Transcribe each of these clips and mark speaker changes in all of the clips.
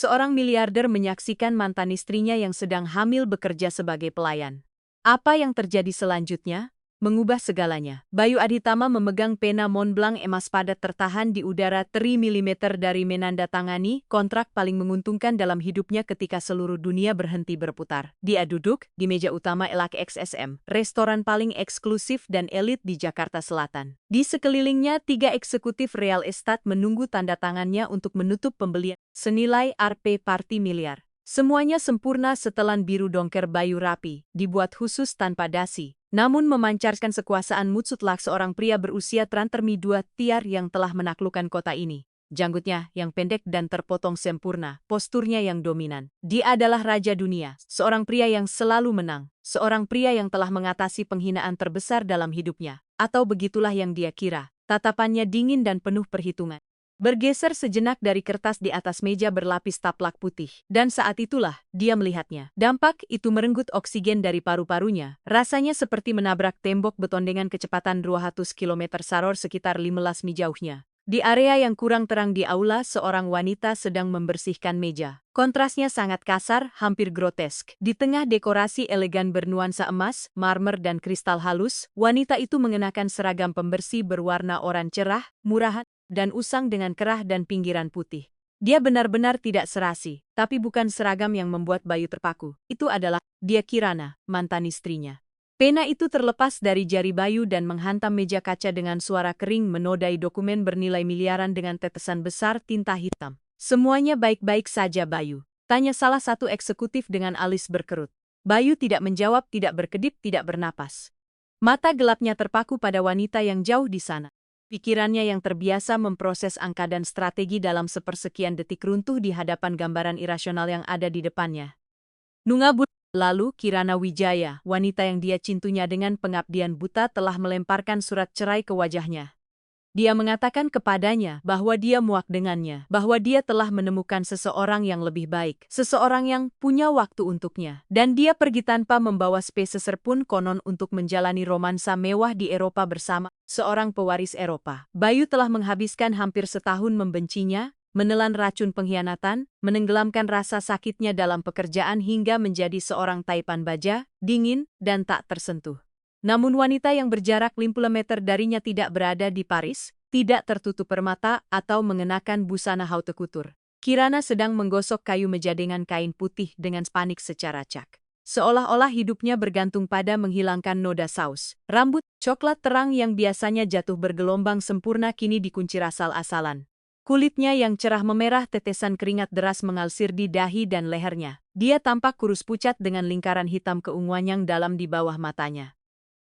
Speaker 1: Seorang miliarder menyaksikan mantan istrinya yang sedang hamil bekerja sebagai pelayan. Apa yang terjadi selanjutnya? Mengubah segalanya. Bayu Adhitama memegang pena Montblanc emas padat tertahan di udara 3 mm dari menandatangani kontrak paling menguntungkan dalam hidupnya ketika seluruh dunia berhenti berputar. Dia duduk di meja utama LAX-SM, restoran paling eksklusif dan elit di Jakarta Selatan. Di sekelilingnya 3 eksekutif real estate menunggu tanda tangannya untuk menutup pembelian senilai Rp parti miliar. Semuanya sempurna setelan biru dongker Bayu rapi, dibuat khusus tanpa dasi. Namun memancarkan sekuasaan mutlak seorang pria berusia trantermi 2 tiar yang telah menaklukkan kota ini. Janggutnya yang pendek dan terpotong sempurna, posturnya yang dominan. Dia adalah raja dunia, seorang pria yang selalu menang, seorang pria yang telah mengatasi penghinaan terbesar dalam hidupnya. Atau begitulah yang dia kira, tatapannya dingin dan penuh perhitungan. Bergeser sejenak dari kertas di atas meja berlapis taplak putih, dan saat itulah dia melihatnya. Dampak itu merenggut oksigen dari paru-parunya, rasanya seperti menabrak tembok beton dengan kecepatan 200 km/h sekitar 15 mi jauhnya. Di area yang kurang terang di aula, seorang wanita sedang membersihkan meja. Kontrasnya sangat kasar, hampir grotesk. Di tengah dekorasi elegan bernuansa emas, marmer dan kristal halus, wanita itu mengenakan seragam pembersih berwarna oranye cerah, murahan, dan usang dengan kerah dan pinggiran putih. Dia benar-benar tidak serasi, tapi bukan seragam yang membuat Bayu terpaku. Itu adalah dia Kirana, mantan istrinya. Pena itu terlepas dari jari Bayu dan menghantam meja kaca dengan suara kering menodai dokumen bernilai miliaran dengan tetesan besar tinta hitam. Semuanya baik-baik saja Bayu? Tanya salah satu eksekutif dengan alis berkerut. Bayu tidak menjawab, tidak berkedip, tidak bernapas. Mata gelapnya terpaku pada wanita yang jauh di sana. Pikirannya yang terbiasa memproses angka dan strategi dalam sepersekian detik runtuh di hadapan gambaran irasional yang ada di depannya. Nungabut. Lalu Kirana Wijaya, wanita yang dia cintunya dengan pengabdian buta, telah melemparkan surat cerai ke wajahnya. Dia mengatakan kepadanya bahwa dia muak dengannya, bahwa dia telah menemukan seseorang yang lebih baik, seseorang yang punya waktu untuknya, dan dia pergi tanpa membawa sepeser pun konon untuk menjalani romansa mewah di Eropa bersama seorang pewaris Eropa. Bayu telah menghabiskan hampir setahun membencinya, menelan racun pengkhianatan, menenggelamkan rasa sakitnya dalam pekerjaan hingga menjadi seorang taipan baja, dingin, dan tak tersentuh. Namun wanita yang berjarak 50 meter darinya tidak berada di Paris, tidak tertutup permata atau mengenakan busana haute couture. Kirana sedang menggosok kayu meja dengan kain putih dengan panik secara acak. Seolah-olah hidupnya bergantung pada menghilangkan noda saus. Rambut coklat terang yang biasanya jatuh bergelombang sempurna kini dikuncir asal-asalan. Kulitnya yang cerah memerah, tetesan keringat deras mengalir di dahi dan lehernya. Dia tampak kurus pucat dengan lingkaran hitam keunguan yang dalam di bawah matanya.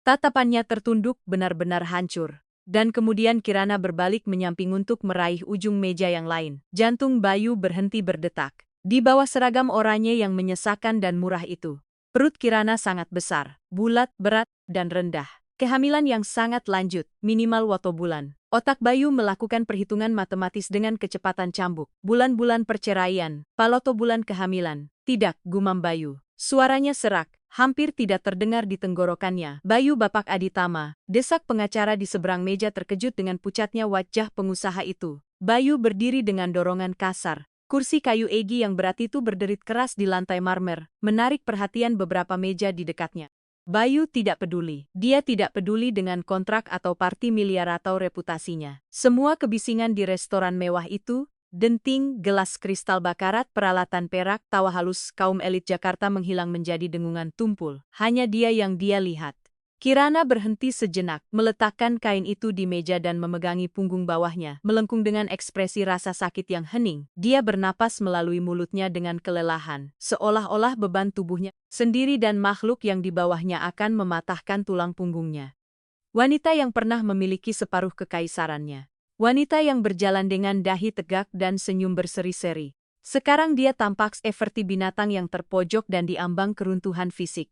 Speaker 1: Tatapannya tertunduk, benar-benar hancur. Dan kemudian Kirana berbalik menyamping untuk meraih ujung meja yang lain. Jantung Bayu berhenti berdetak. Di bawah seragam oranye yang menyesakan dan murah itu, perut Kirana sangat besar, bulat, berat, dan rendah. Kehamilan yang sangat lanjut, minimal waktu bulan. Otak Bayu melakukan perhitungan matematis dengan kecepatan cambuk. Bulan-bulan perceraian, paloto bulan kehamilan. Tidak, gumam Bayu. Suaranya serak, hampir tidak terdengar di tenggorokannya. Bayu Bapak Adhitama, desak pengacara di seberang meja terkejut dengan pucatnya wajah pengusaha itu. Bayu berdiri dengan dorongan kasar. Kursi kayu egi yang berat itu berderit keras di lantai marmer, menarik perhatian beberapa meja di dekatnya. Bayu tidak peduli. Dia tidak peduli dengan kontrak atau parti miliar atau reputasinya. Semua kebisingan di restoran mewah itu, denting, gelas kristal bakarat, peralatan perak, tawa halus kaum elit Jakarta menghilang menjadi dengungan tumpul. Hanya dia yang dia lihat. Kirana berhenti sejenak, meletakkan kain itu di meja dan memegangi punggung bawahnya, melengkung dengan ekspresi rasa sakit yang hening. Dia bernapas melalui mulutnya dengan kelelahan, seolah-olah beban tubuhnya sendiri dan makhluk yang di bawahnya akan mematahkan tulang punggungnya. Wanita yang pernah memiliki separuh kekaisarannya. Wanita yang berjalan dengan dahi tegak dan senyum berseri-seri. Sekarang dia tampak seperti binatang yang terpojok dan diambang keruntuhan fisik.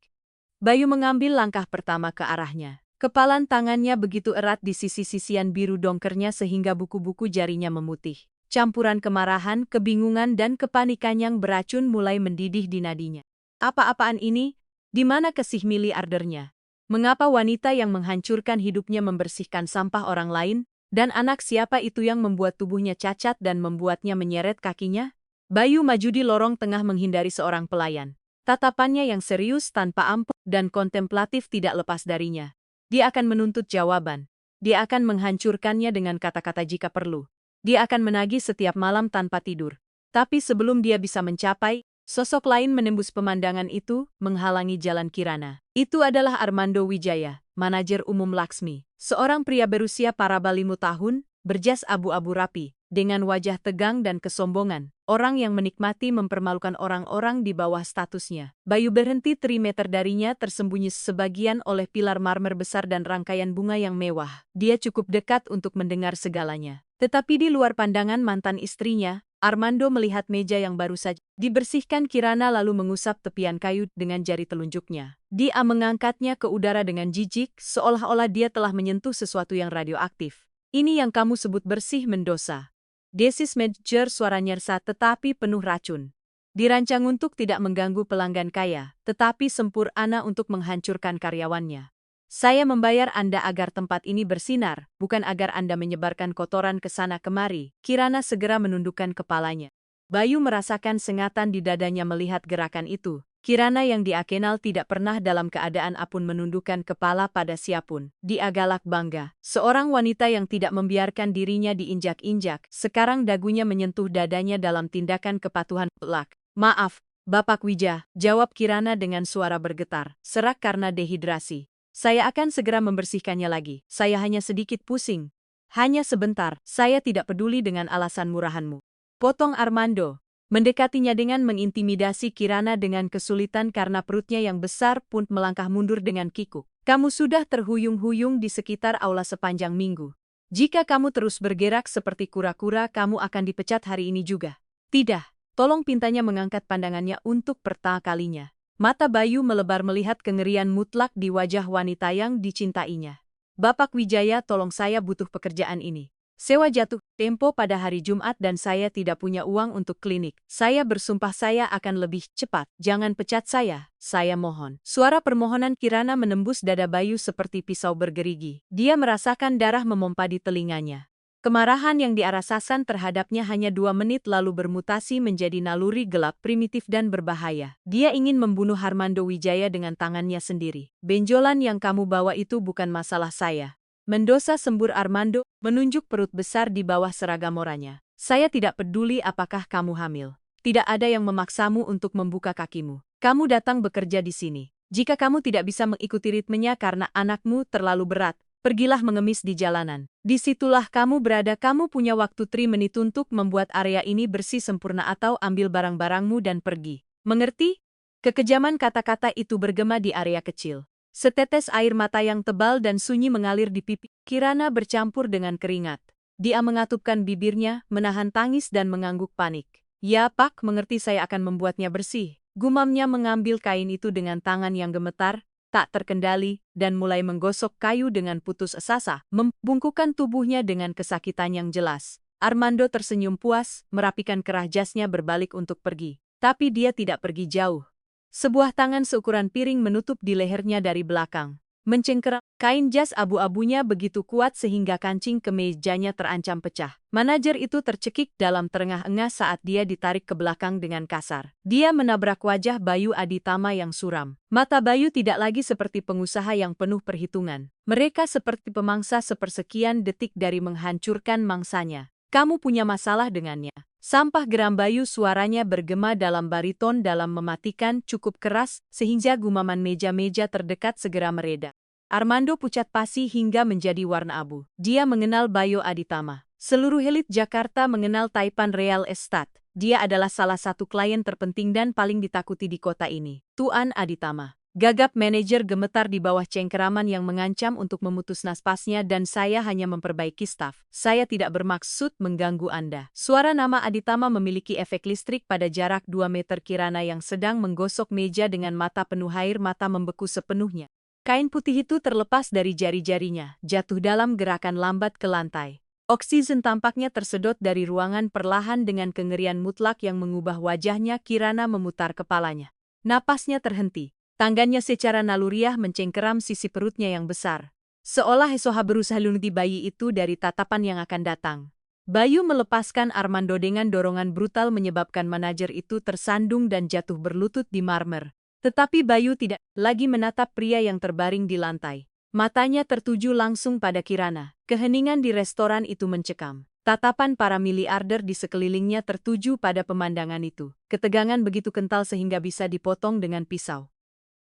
Speaker 1: Bayu mengambil langkah pertama ke arahnya. Kepalan tangannya begitu erat di sisi-sisian biru dongkernya sehingga buku-buku jarinya memutih. Campuran kemarahan, kebingungan, dan kepanikan yang beracun mulai mendidih di nadinya. Apa-apaan ini? Di mana kesih miliardernya? Mengapa wanita yang menghancurkan hidupnya membersihkan sampah orang lain? Dan anak siapa itu yang membuat tubuhnya cacat dan membuatnya menyeret kakinya? Bayu maju di lorong tengah menghindari seorang pelayan. Tatapannya yang serius tanpa ampun dan kontemplatif tidak lepas darinya. Dia akan menuntut jawaban. Dia akan menghancurkannya dengan kata-kata jika perlu. Dia akan menagih setiap malam tanpa tidur. Tapi sebelum dia bisa mencapai, sosok lain menembus pemandangan itu, menghalangi jalan Kirana. Itu adalah Armando Wijaya, manajer umum Laksmi. Seorang pria berusia paraba 5 tahun, berjas abu-abu rapi, dengan wajah tegang dan kesombongan. Orang yang menikmati mempermalukan orang-orang di bawah statusnya. Bayu berhenti 3 meter darinya tersembunyi sebagian oleh pilar marmer besar dan rangkaian bunga yang mewah. Dia cukup dekat untuk mendengar segalanya. Tetapi di luar pandangan mantan istrinya, Armando melihat meja yang baru saja dibersihkan Kirana lalu mengusap tepian kayu dengan jari telunjuknya. Dia mengangkatnya ke udara dengan jijik, seolah-olah dia telah menyentuh sesuatu yang radioaktif. Ini yang kamu sebut bersih mendosa. Desis Manager suara nyersa tetapi penuh racun. Dirancang untuk tidak mengganggu pelanggan kaya, tetapi sempurna untuk menghancurkan karyawannya. Saya membayar Anda agar tempat ini bersinar, bukan agar Anda menyebarkan kotoran ke sana kemari. Kirana segera menundukkan kepalanya. Bayu merasakan sengatan di dadanya melihat gerakan itu. Kirana yang dia kenal tidak pernah dalam keadaan apun menundukkan kepala pada siapun. Dia galak bangga. Seorang wanita yang tidak membiarkan dirinya diinjak-injak, sekarang dagunya menyentuh dadanya dalam tindakan kepatuhan pelak. Maaf, Bapak Wija, jawab Kirana dengan suara bergetar, serak karena dehidrasi. Saya akan segera membersihkannya lagi. Saya hanya sedikit pusing. Hanya sebentar, saya tidak peduli dengan alasan murahanmu. Potong Armando. Mendekatinya dengan mengintimidasi Kirana dengan kesulitan karena perutnya yang besar pun melangkah mundur dengan kikuk. Kamu sudah terhuyung-huyung di sekitar aula sepanjang minggu. Jika kamu terus bergerak seperti kura-kura, kamu akan dipecat hari ini juga. Tidak, tolong pintanya mengangkat pandangannya untuk pertama kalinya. Mata Bayu melebar melihat kengerian mutlak di wajah wanita yang dicintainya. Bapak Wijaya, tolong, saya butuh pekerjaan ini. Sewa jatuh tempo pada hari Jumat dan saya tidak punya uang untuk klinik. Saya bersumpah saya akan lebih cepat. Jangan pecat saya mohon. Suara permohonan Kirana menembus dada Bayu seperti pisau bergerigi. Dia merasakan darah memompa di telinganya. Kemarahan yang dia rasakan terhadapnya hanya 2 menit lalu bermutasi menjadi naluri gelap, primitif dan berbahaya. Dia ingin membunuh Armando Wijaya dengan tangannya sendiri. Benjolan yang kamu bawa itu bukan masalah saya. Mendosa, sembur Armando, menunjuk perut besar di bawah seragam oranye. Saya tidak peduli apakah kamu hamil. Tidak ada yang memaksamu untuk membuka kakimu. Kamu datang bekerja di sini. Jika kamu tidak bisa mengikuti ritmenya karena anakmu terlalu berat, pergilah mengemis di jalanan. Disitulah kamu berada. Kamu punya waktu 3 menit untuk membuat area ini bersih sempurna atau ambil barang-barangmu dan pergi. Mengerti? Kekejaman kata-kata itu bergema di area kecil. Setetes air mata yang tebal dan sunyi mengalir di pipi Kirana bercampur dengan keringat. Dia mengatupkan bibirnya, menahan tangis dan mengangguk panik. Ya Pak, mengerti, saya akan membuatnya bersih. Gumamnya mengambil kain itu dengan tangan yang gemetar, tak terkendali, dan mulai menggosok kayu dengan putus asa, membungkukkan tubuhnya dengan kesakitan yang jelas. Armando tersenyum puas, merapikan kerah jasnya berbalik untuk pergi. Tapi dia tidak pergi jauh. Sebuah tangan seukuran piring menutup di lehernya dari belakang. Mencengkeram, kain jas abu-abunya begitu kuat sehingga kancing kemejanya terancam pecah. Manajer itu tercekik dalam terengah-engah saat dia ditarik ke belakang dengan kasar. Dia menabrak wajah Bayu Aditama yang suram. Mata Bayu tidak lagi seperti pengusaha yang penuh perhitungan. Mereka seperti pemangsa sepersekian detik dari menghancurkan mangsanya. Kamu punya masalah dengannya. Sampah geram Bayu, suaranya bergema dalam bariton dalam mematikan cukup keras sehingga gumaman meja-meja terdekat segera mereda. Armando pucat pasi hingga menjadi warna abu. Dia mengenal Bayu Aditama. Seluruh elit Jakarta mengenal Taipan Real Estate. Dia adalah salah satu klien terpenting dan paling ditakuti di kota ini. Tuan Aditama. Gagap manajer gemetar di bawah cengkeraman yang mengancam untuk memutus naspasnya, dan saya hanya memperbaiki staf. Saya tidak bermaksud mengganggu Anda. Suara nama Aditama memiliki efek listrik pada jarak 2 meter. Kirana yang sedang menggosok meja dengan mata penuh air mata membeku sepenuhnya. Kain putih itu terlepas dari jari-jarinya, jatuh dalam gerakan lambat ke lantai. Oksigen tampaknya tersedot dari ruangan perlahan dengan kengerian mutlak yang mengubah wajahnya. Kirana memutar kepalanya. Napasnya terhenti. Tangannya secara naluriah mencengkeram sisi perutnya yang besar. Seolah Esoha berusaha lunti bayi itu dari tatapan yang akan datang. Bayu melepaskan Armando dengan dorongan brutal menyebabkan manajer itu tersandung dan jatuh berlutut di marmer. Tetapi Bayu tidak lagi menatap pria yang terbaring di lantai. Matanya tertuju langsung pada Kirana. Keheningan di restoran itu mencekam. Tatapan para miliarder di sekelilingnya tertuju pada pemandangan itu. Ketegangan begitu kental sehingga bisa dipotong dengan pisau.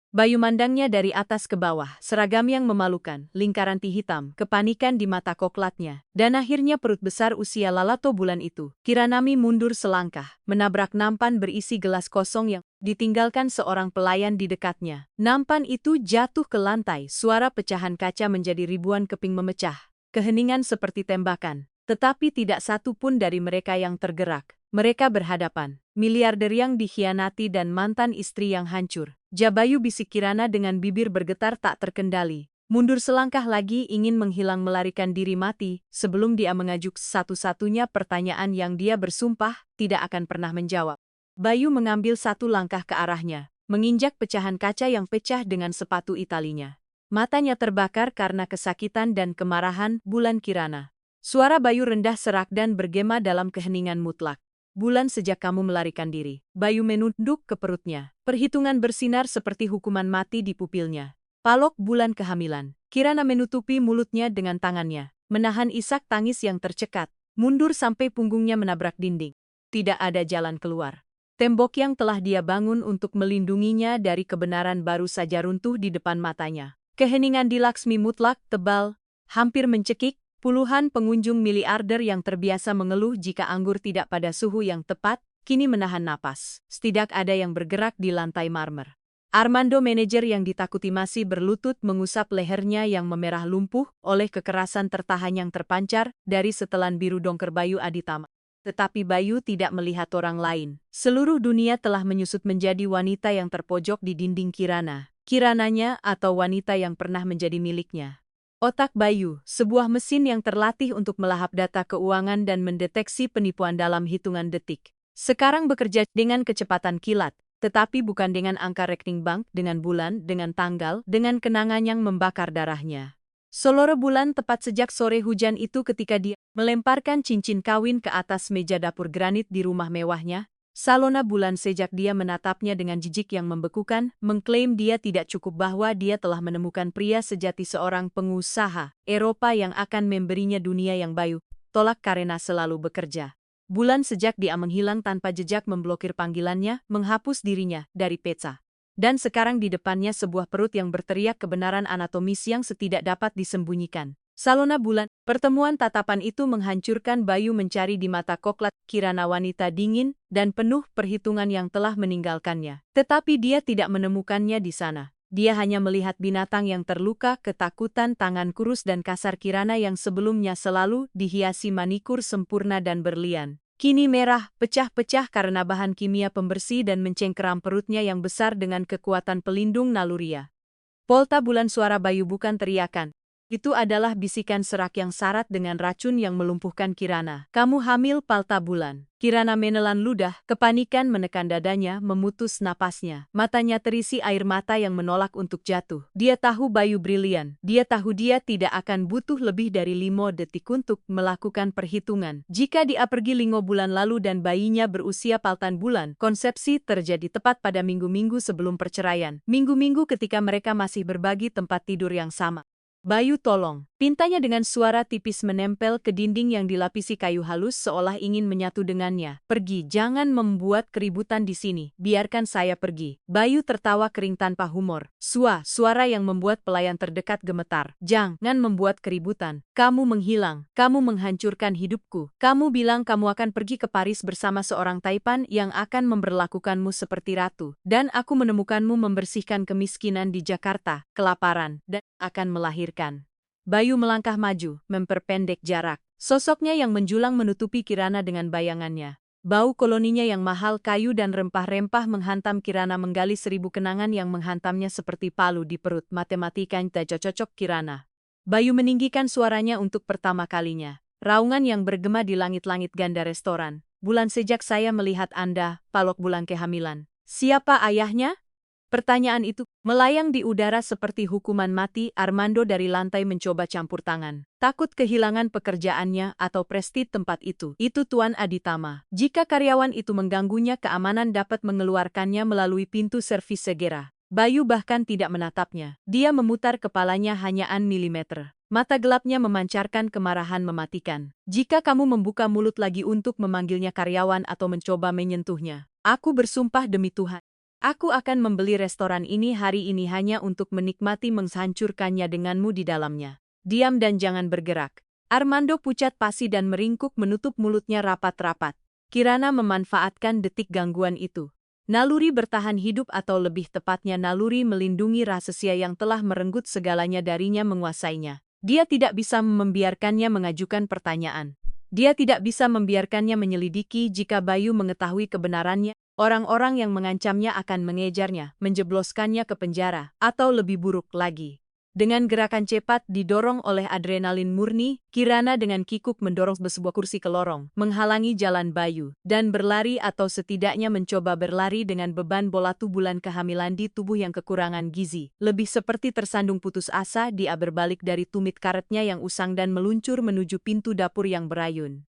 Speaker 1: Bayu mandangnya dari atas ke bawah, seragam yang memalukan, lingkaran ti hitam, kepanikan di mata koklatnya, dan akhirnya perut besar usia lalato bulan itu. Kiranami mundur selangkah, menabrak nampan berisi gelas kosong yang ditinggalkan seorang pelayan di dekatnya. Nampan itu jatuh ke lantai, suara pecahan kaca menjadi ribuan keping memecah. Keheningan seperti tembakan. Tetapi tidak satu pun dari mereka yang tergerak. Mereka berhadapan, miliarder yang dikhianati dan mantan istri yang hancur. Bayu, bisik Kirana dengan bibir bergetar tak terkendali. Mundur selangkah lagi ingin menghilang melarikan diri mati, sebelum dia mengajuk satu-satunya pertanyaan yang dia bersumpah tidak akan pernah menjawab. Bayu mengambil satu langkah ke arahnya, menginjak pecahan kaca yang pecah dengan sepatu italinya. Matanya terbakar karena kesakitan dan kemarahan Bulan Kirana. Suara Bayu rendah serak dan bergema dalam keheningan mutlak. Bulan, sejak kamu melarikan diri. Bayu menunduk ke perutnya. Perhitungan bersinar seperti hukuman mati di pupilnya. Palok Bulan kehamilan. Kirana menutupi mulutnya dengan tangannya. Menahan isak tangis yang tercekat. Mundur sampai punggungnya menabrak dinding. Tidak ada jalan keluar. Tembok yang telah dia bangun untuk melindunginya dari kebenaran baru saja runtuh di depan matanya. Keheningan di Laksmi mutlak, tebal, hampir mencekik. Puluhan pengunjung miliarder yang terbiasa mengeluh jika anggur tidak pada suhu yang tepat, kini menahan napas. Tidak ada yang bergerak di lantai marmer. Armando, manajer yang ditakuti, masih berlutut mengusap lehernya yang memerah lumpuh oleh kekerasan tertahan yang terpancar dari setelan biru dongker Bayu Aditama. Tetapi Bayu tidak melihat orang lain. Seluruh dunia telah menyusut menjadi wanita yang terpojok di dinding Kirana. Kirananya atau wanita yang pernah menjadi miliknya. Otak Bayu, sebuah mesin yang terlatih untuk melahap data keuangan dan mendeteksi penipuan dalam hitungan detik. Sekarang bekerja dengan kecepatan kilat, tetapi bukan dengan angka rekening bank, dengan bulan, dengan tanggal, dengan kenangan yang membakar darahnya. Seloro Bulan tepat sejak sore hujan itu ketika dia melemparkan cincin kawin ke atas meja dapur granit di rumah mewahnya. Salona Bulan, sejak dia menatapnya dengan jijik yang membekukan, mengklaim dia tidak cukup bahwa dia telah menemukan pria sejati, seorang pengusaha Eropa yang akan memberinya dunia yang Bayu tolak karena selalu bekerja. Bulan, sejak dia menghilang tanpa jejak, memblokir panggilannya, menghapus dirinya dari peta. Dan sekarang di depannya sebuah perut yang berteriak kebenaran anatomis yang setidak dapat disembunyikan. Salona Bulan, pertemuan tatapan itu menghancurkan Bayu, mencari di mata koklat Kirana wanita dingin dan penuh perhitungan yang telah meninggalkannya. Tetapi dia tidak menemukannya di sana. Dia hanya melihat binatang yang terluka, ketakutan, tangan kurus dan kasar Kirana yang sebelumnya selalu dihiasi manikur sempurna dan berlian. Kini merah, pecah-pecah karena bahan kimia pembersih dan mencengkeram perutnya yang besar dengan kekuatan pelindung naluriah. Polta Bulan, suara Bayu bukan teriakan. Itu adalah bisikan serak yang syarat dengan racun yang melumpuhkan Kirana. Kamu hamil, Palta Bulan. Kirana menelan ludah, kepanikan menekan dadanya, memutus napasnya. Matanya terisi air mata yang menolak untuk jatuh. Dia tahu Bayu brilian. Dia tahu dia tidak akan butuh lebih dari 5 detik untuk melakukan perhitungan. Jika dia pergi 5 bulan lalu dan bayinya berusia Paltan Bulan, konsepsi terjadi tepat pada minggu-minggu sebelum perceraian. Minggu-minggu ketika mereka masih berbagi tempat tidur yang sama. Bayu, tolong. Pintanya dengan suara tipis menempel ke dinding yang dilapisi kayu halus seolah ingin menyatu dengannya. Pergi, jangan membuat keributan di sini. Biarkan saya pergi. Bayu tertawa kering tanpa humor. Suara yang membuat pelayan terdekat gemetar. Jangan membuat keributan. Kamu menghilang. Kamu menghancurkan hidupku. Kamu bilang kamu akan pergi ke Paris bersama seorang taipan yang akan memperlakukanmu seperti ratu. Dan aku menemukanmu membersihkan kemiskinan di Jakarta, kelaparan, dan akan melahirkan. Bayu melangkah maju, memperpendek jarak. Sosoknya yang menjulang menutupi Kirana dengan bayangannya. Bau koloninya yang mahal, kayu dan rempah-rempah menghantam Kirana, menggali 1000 kenangan yang menghantamnya seperti palu di perut. Matematika tak cocok Kirana. Bayu meninggikan suaranya untuk pertama kalinya. Raungan yang bergema di langit-langit ganda restoran. Bulan, sejak saya melihat Anda, Palok Bulan kehamilan. Siapa ayahnya? Pertanyaan itu melayang di udara seperti hukuman mati. Armando dari lantai mencoba campur tangan. Takut kehilangan pekerjaannya atau prestise tempat itu. Itu Tuan Aditama. Jika karyawan itu mengganggunya, keamanan dapat mengeluarkannya melalui pintu servis segera. Bayu bahkan tidak menatapnya. Dia memutar kepalanya hanya milimeter. Mata gelapnya memancarkan kemarahan mematikan. Jika kamu membuka mulut lagi untuk memanggilnya karyawan atau mencoba menyentuhnya, aku bersumpah demi Tuhan, aku akan membeli restoran ini hari ini hanya untuk menikmati menghancurkannya denganmu di dalamnya. Diam dan jangan bergerak. Armando pucat pasi dan meringkuk menutup mulutnya rapat-rapat. Kirana memanfaatkan detik gangguan itu. Naluri bertahan hidup atau lebih tepatnya naluri melindungi rahasia yang telah merenggut segalanya darinya menguasainya. Dia tidak bisa membiarkannya mengajukan pertanyaan. Dia tidak bisa membiarkannya menyelidiki. Jika Bayu mengetahui kebenarannya, orang-orang yang mengancamnya akan mengejarnya, menjebloskannya ke penjara, atau lebih buruk lagi. Dengan gerakan cepat didorong oleh adrenalin murni, Kirana dengan kikuk mendorong sebuah kursi ke lorong, menghalangi jalan Bayu, dan berlari atau setidaknya mencoba berlari dengan beban bola tubulan kehamilan di tubuh yang kekurangan gizi. Lebih seperti tersandung putus asa, dia berbalik dari tumit karetnya yang usang dan meluncur menuju pintu dapur yang berayun.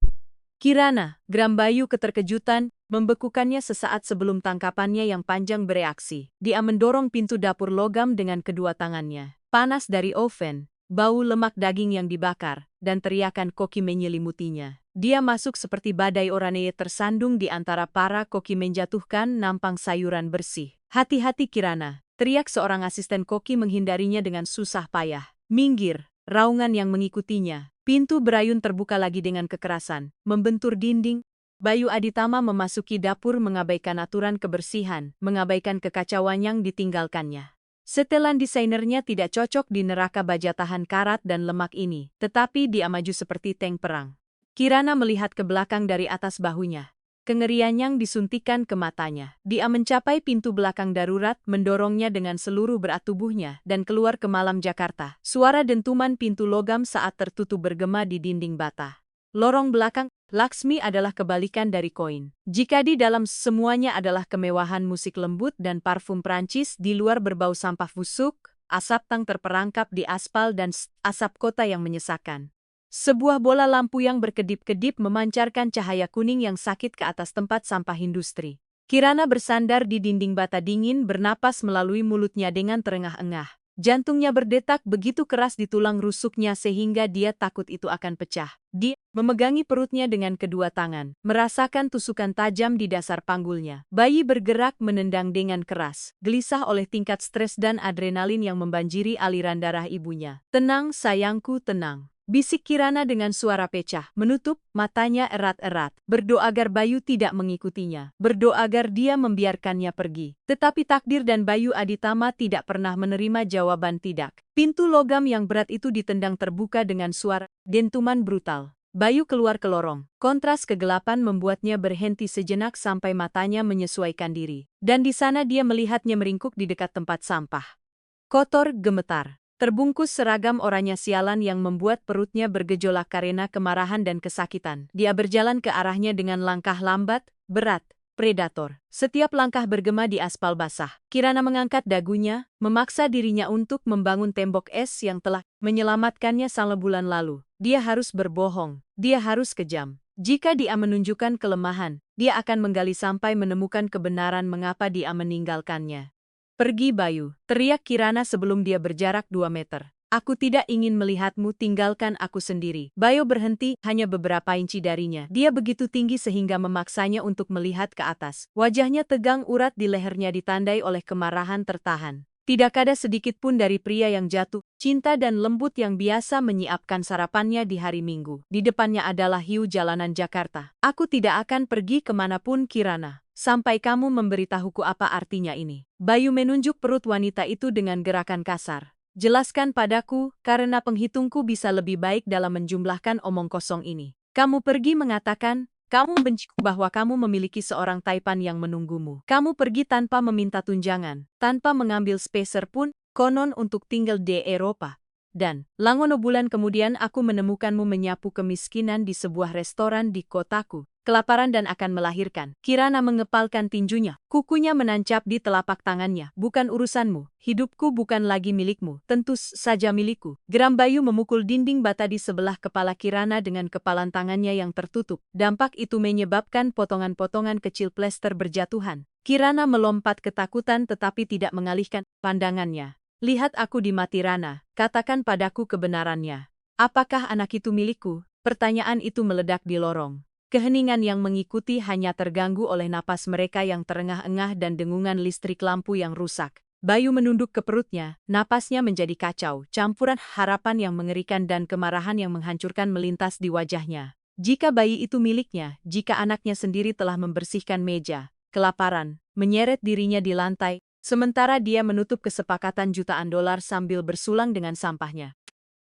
Speaker 1: Kirana, geram Bayu keterkejutan, membekukannya sesaat sebelum tangkapannya yang panjang bereaksi. Dia mendorong pintu dapur logam dengan kedua tangannya. Panas dari oven, bau lemak daging yang dibakar, dan teriakan koki menyelimutinya. Dia masuk seperti badai oranye tersandung di antara para koki menjatuhkan nampang sayuran bersih. Hati-hati Kirana, teriak seorang asisten koki menghindarinya dengan susah payah. Minggir, raungan yang mengikutinya. Pintu berayun terbuka lagi dengan kekerasan, membentur dinding. Bayu Aditama memasuki dapur mengabaikan aturan kebersihan, mengabaikan kekacauan yang ditinggalkannya. Setelan desainernya tidak cocok di neraka baja tahan karat dan lemak ini, tetapi dia maju seperti tank perang. Kirana melihat ke belakang dari atas bahunya. Kengerian yang disuntikan ke matanya. Dia mencapai pintu belakang darurat, mendorongnya dengan seluruh berat tubuhnya, dan keluar ke malam Jakarta. Suara dentuman pintu logam saat tertutup bergema di dinding bata. Lorong belakang, Laksmi adalah kebalikan dari koin. Jika di dalam semuanya adalah kemewahan musik lembut dan parfum Prancis, di luar berbau sampah busuk, asap tang terperangkap di aspal dan asap kota yang menyesakan. Sebuah bola lampu yang berkedip-kedip memancarkan cahaya kuning yang sakit ke atas tempat sampah industri. Kirana bersandar di dinding bata dingin, bernapas melalui mulutnya dengan terengah-engah. Jantungnya berdetak begitu keras di tulang rusuknya sehingga dia takut itu akan pecah. Dia memegangi perutnya dengan kedua tangan, merasakan tusukan tajam di dasar panggulnya. Bayi bergerak menendang dengan keras, gelisah oleh tingkat stres dan adrenalin yang membanjiri aliran darah ibunya. "Tenang sayangku, tenang," bisik Kirana dengan suara pecah, menutup matanya erat-erat. Berdoa agar Bayu tidak mengikutinya. Berdoa agar dia membiarkannya pergi. Tetapi takdir dan Bayu Aditama tidak pernah menerima jawaban tidak. Pintu logam yang berat itu ditendang terbuka dengan suara dentuman brutal. Bayu keluar ke lorong. Kontras kegelapan membuatnya berhenti sejenak sampai matanya menyesuaikan diri. Dan di sana dia melihatnya meringkuk di dekat tempat sampah. Kotor, gemetar. Terbungkus seragam oranye sialan yang membuat perutnya bergejolak karena kemarahan dan kesakitan. Dia berjalan ke arahnya dengan langkah lambat, berat, predator. Setiap langkah bergema di aspal basah. Kirana mengangkat dagunya, memaksa dirinya untuk membangun tembok es yang telah menyelamatkannya 1 bulan lalu. Dia harus berbohong, dia harus kejam. Jika dia menunjukkan kelemahan, dia akan menggali sampai menemukan kebenaran mengapa dia meninggalkannya. "Pergi Bayu," teriak Kirana sebelum dia berjarak 2 meter. "Aku tidak ingin melihatmu, tinggalkan aku sendiri." Bayu berhenti, hanya beberapa inci darinya. Dia begitu tinggi sehingga memaksanya untuk melihat ke atas. Wajahnya tegang, urat di lehernya ditandai oleh kemarahan tertahan. Tidak ada sedikit pun dari pria yang jatuh cinta dan lembut yang biasa menyiapkan sarapannya di hari Minggu. Di depannya adalah hiu jalanan Jakarta. "Aku tidak akan pergi kemanapun Kirana, sampai kamu memberitahuku apa artinya ini." Bayu menunjuk perut wanita itu dengan gerakan kasar. "Jelaskan padaku, karena penghitungku bisa lebih baik dalam menjumlahkan omong kosong ini. Kamu pergi mengatakan, kamu membenciku bahwa kamu memiliki seorang taipan yang menunggumu. Kamu pergi tanpa meminta tunjangan, tanpa mengambil spacer pun, konon untuk tinggal di Eropa. Dan, langono bulan kemudian aku menemukanmu menyapu kemiskinan di sebuah restoran di kotaku. kelaparan dan akan melahirkan. Kirana mengepalkan tinjunya. Kukunya menancap di telapak tangannya. Bukan urusanmu. Hidupku bukan lagi milikmu. Tentu saja milikku. Geram Bayu memukul dinding bata di sebelah kepala Kirana dengan kepalan tangannya yang tertutup. Dampak itu menyebabkan potongan-potongan kecil plester berjatuhan. Kirana melompat ketakutan tetapi tidak mengalihkan pandangannya. Lihat aku di mati Rana. Katakan padaku kebenarannya. Apakah anak itu milikku? Pertanyaan itu meledak di lorong. Keheningan yang mengikuti hanya terganggu oleh napas mereka yang terengah-engah dan dengungan listrik lampu yang rusak. Bayu menunduk ke perutnya, napasnya menjadi kacau, campuran harapan yang mengerikan dan kemarahan yang menghancurkan melintas di wajahnya. Jika bayi itu miliknya, jika anaknya sendiri telah membersihkan meja, kelaparan, menyeret dirinya di lantai, sementara dia menutup kesepakatan jutaan dolar sambil bersulang dengan sampahnya.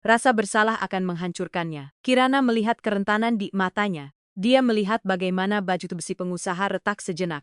Speaker 1: Rasa bersalah akan menghancurkannya. Kirana melihat kerentanan di matanya. Dia melihat bagaimana baju besi pengusaha retak sejenak.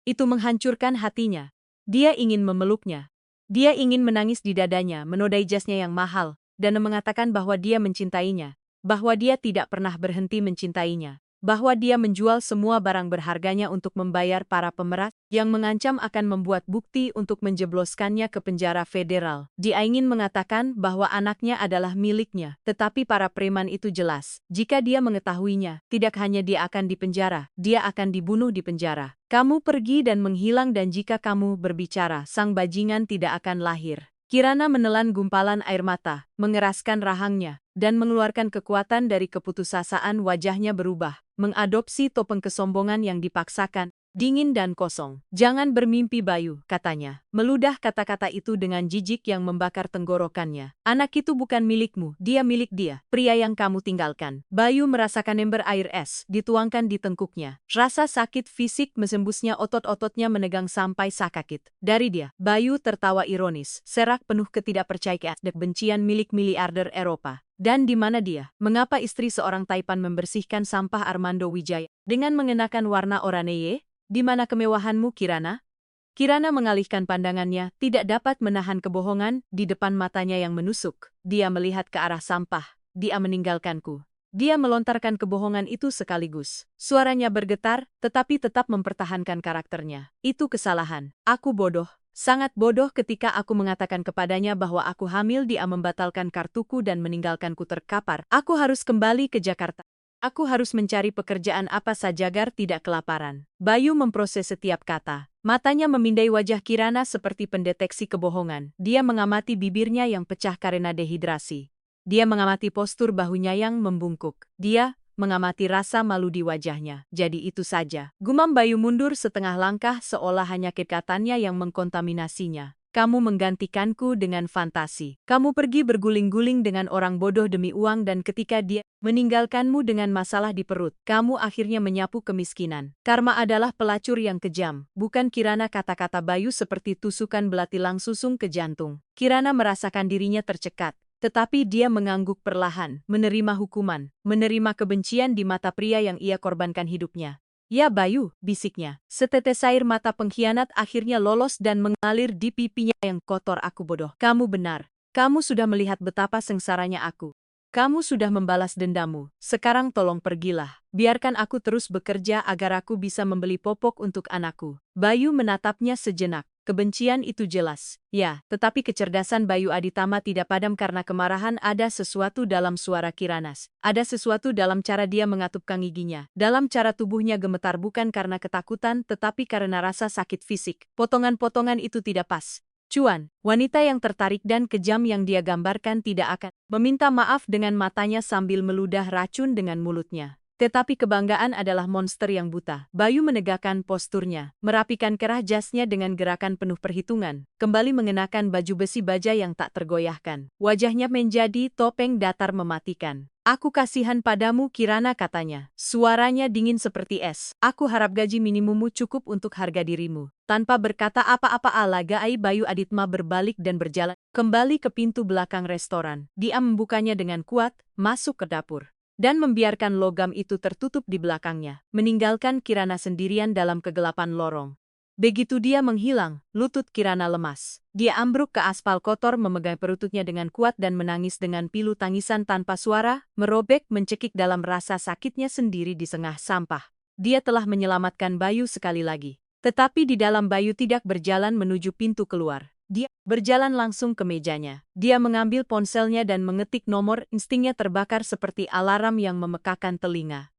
Speaker 1: Itu menghancurkan hatinya. Dia ingin memeluknya. Dia ingin menangis di dadanya, menodai jasnya yang mahal, dan mengatakan bahwa dia mencintainya, bahwa dia tidak pernah berhenti mencintainya, bahwa dia menjual semua barang berharganya untuk membayar para pemeras yang mengancam akan membuat bukti untuk menjebloskannya ke penjara federal. Dia ingin mengatakan bahwa anaknya adalah miliknya, tetapi para preman itu jelas. Jika dia mengetahuinya, tidak hanya dia akan dipenjara, dia akan dibunuh di penjara. Kamu pergi dan menghilang dan jika kamu berbicara, sang bajingan tidak akan lahir. Kirana menelan gumpalan air mata, mengeraskan rahangnya, dan mengeluarkan kekuatan dari keputusasaan. Wajahnya berubah, mengadopsi topeng kesombongan yang dipaksakan, dingin dan kosong. Jangan bermimpi Bayu, katanya. Meludah kata-kata itu dengan jijik yang membakar tenggorokannya. Anak itu bukan milikmu, dia milik dia, pria yang kamu tinggalkan. Bayu merasakan ember air es, dituangkan di tengkuknya. Rasa sakit fisik mesembusnya, otot-ototnya menegang sampai sakit. Dari dia, Bayu tertawa ironis, serak penuh ketidakpercayaan dan kebencian milik miliarder Eropa. Dan di mana dia? Mengapa istri seorang Taipan membersihkan sampah Armando Wijaya dengan mengenakan warna oranye? Di mana kemewahanmu, Kirana? Kirana mengalihkan pandangannya, tidak dapat menahan kebohongan di depan matanya yang menusuk. Dia melihat ke arah sampah. Dia meninggalkanku. Dia melontarkan kebohongan itu sekaligus. Suaranya bergetar, tetapi tetap mempertahankan karakternya. Itu kesalahan. Aku bodoh. Sangat bodoh ketika aku mengatakan kepadanya bahwa aku hamil. Dia membatalkan kartuku dan meninggalkanku terkapar. Aku harus kembali ke Jakarta. Aku harus mencari pekerjaan apa saja agar tidak kelaparan. Bayu memproses setiap kata. Matanya memindai wajah Kirana seperti pendeteksi kebohongan. Dia mengamati bibirnya yang pecah karena dehidrasi. Dia mengamati postur bahunya yang membungkuk. Dia mengamati rasa malu di wajahnya. Jadi itu saja. Gumam Bayu mundur setengah langkah seolah hanya kekatannya yang mengkontaminasinya. Kamu menggantikanku dengan fantasi. Kamu pergi berguling-guling dengan orang bodoh demi uang dan ketika dia meninggalkanmu dengan masalah di perut, kamu akhirnya menyapu kemiskinan. Karma adalah pelacur yang kejam, bukan Kirana. Kata-kata Bayu seperti tusukan belati susung ke jantung. Kirana merasakan dirinya tercekat, tetapi dia mengangguk perlahan, menerima hukuman, menerima kebencian di mata pria yang ia korbankan hidupnya. Ya Bayu, bisiknya. Setetes air mata pengkhianat akhirnya lolos dan mengalir di pipinya yang kotor. Aku bodoh. Kamu benar. Kamu sudah melihat betapa sengsaranya aku. Kamu sudah membalas dendammu. Sekarang tolong pergilah. Biarkan aku terus bekerja agar aku bisa membeli popok untuk anakku. Bayu menatapnya sejenak. Kebencian itu jelas. Ya, tetapi kecerdasan Bayu Aditama tidak padam karena kemarahan. Ada sesuatu dalam suara Kiranas. Ada sesuatu dalam cara dia mengatupkan giginya. Dalam cara tubuhnya gemetar bukan karena ketakutan tetapi karena rasa sakit fisik. Potongan-potongan itu tidak pas. Cuan, wanita yang tertarik dan kejam yang dia gambarkan tidak akan meminta maaf dengan matanya sambil meludah racun dengan mulutnya. Tetapi kebanggaan adalah monster yang buta. Bayu menegakkan posturnya, merapikan kerah jasnya dengan gerakan penuh perhitungan, kembali mengenakan baju besi baja yang tak tergoyahkan. Wajahnya menjadi topeng datar mematikan. Aku kasihan padamu Kirana, katanya. Suaranya dingin seperti es. Aku harap gaji minimummu cukup untuk harga dirimu. Tanpa berkata apa-apa Alagai Bayu Aditama berbalik dan berjalan kembali ke pintu belakang restoran. Dia membukanya dengan kuat, masuk ke dapur. Dan membiarkan logam itu tertutup di belakangnya, meninggalkan Kirana sendirian dalam kegelapan lorong. Begitu dia menghilang, lutut Kirana lemas. Dia ambruk ke aspal kotor, memegang perutnya dengan kuat dan menangis dengan pilu tangisan tanpa suara, merobek mencekik dalam rasa sakitnya sendiri di tengah sampah. Dia telah menyelamatkan Bayu sekali lagi. Tetapi di dalam Bayu tidak berjalan menuju pintu keluar. Dia berjalan langsung ke mejanya. Dia mengambil ponselnya dan mengetik nomor, instingnya terbakar seperti alarm yang memekakan telinga.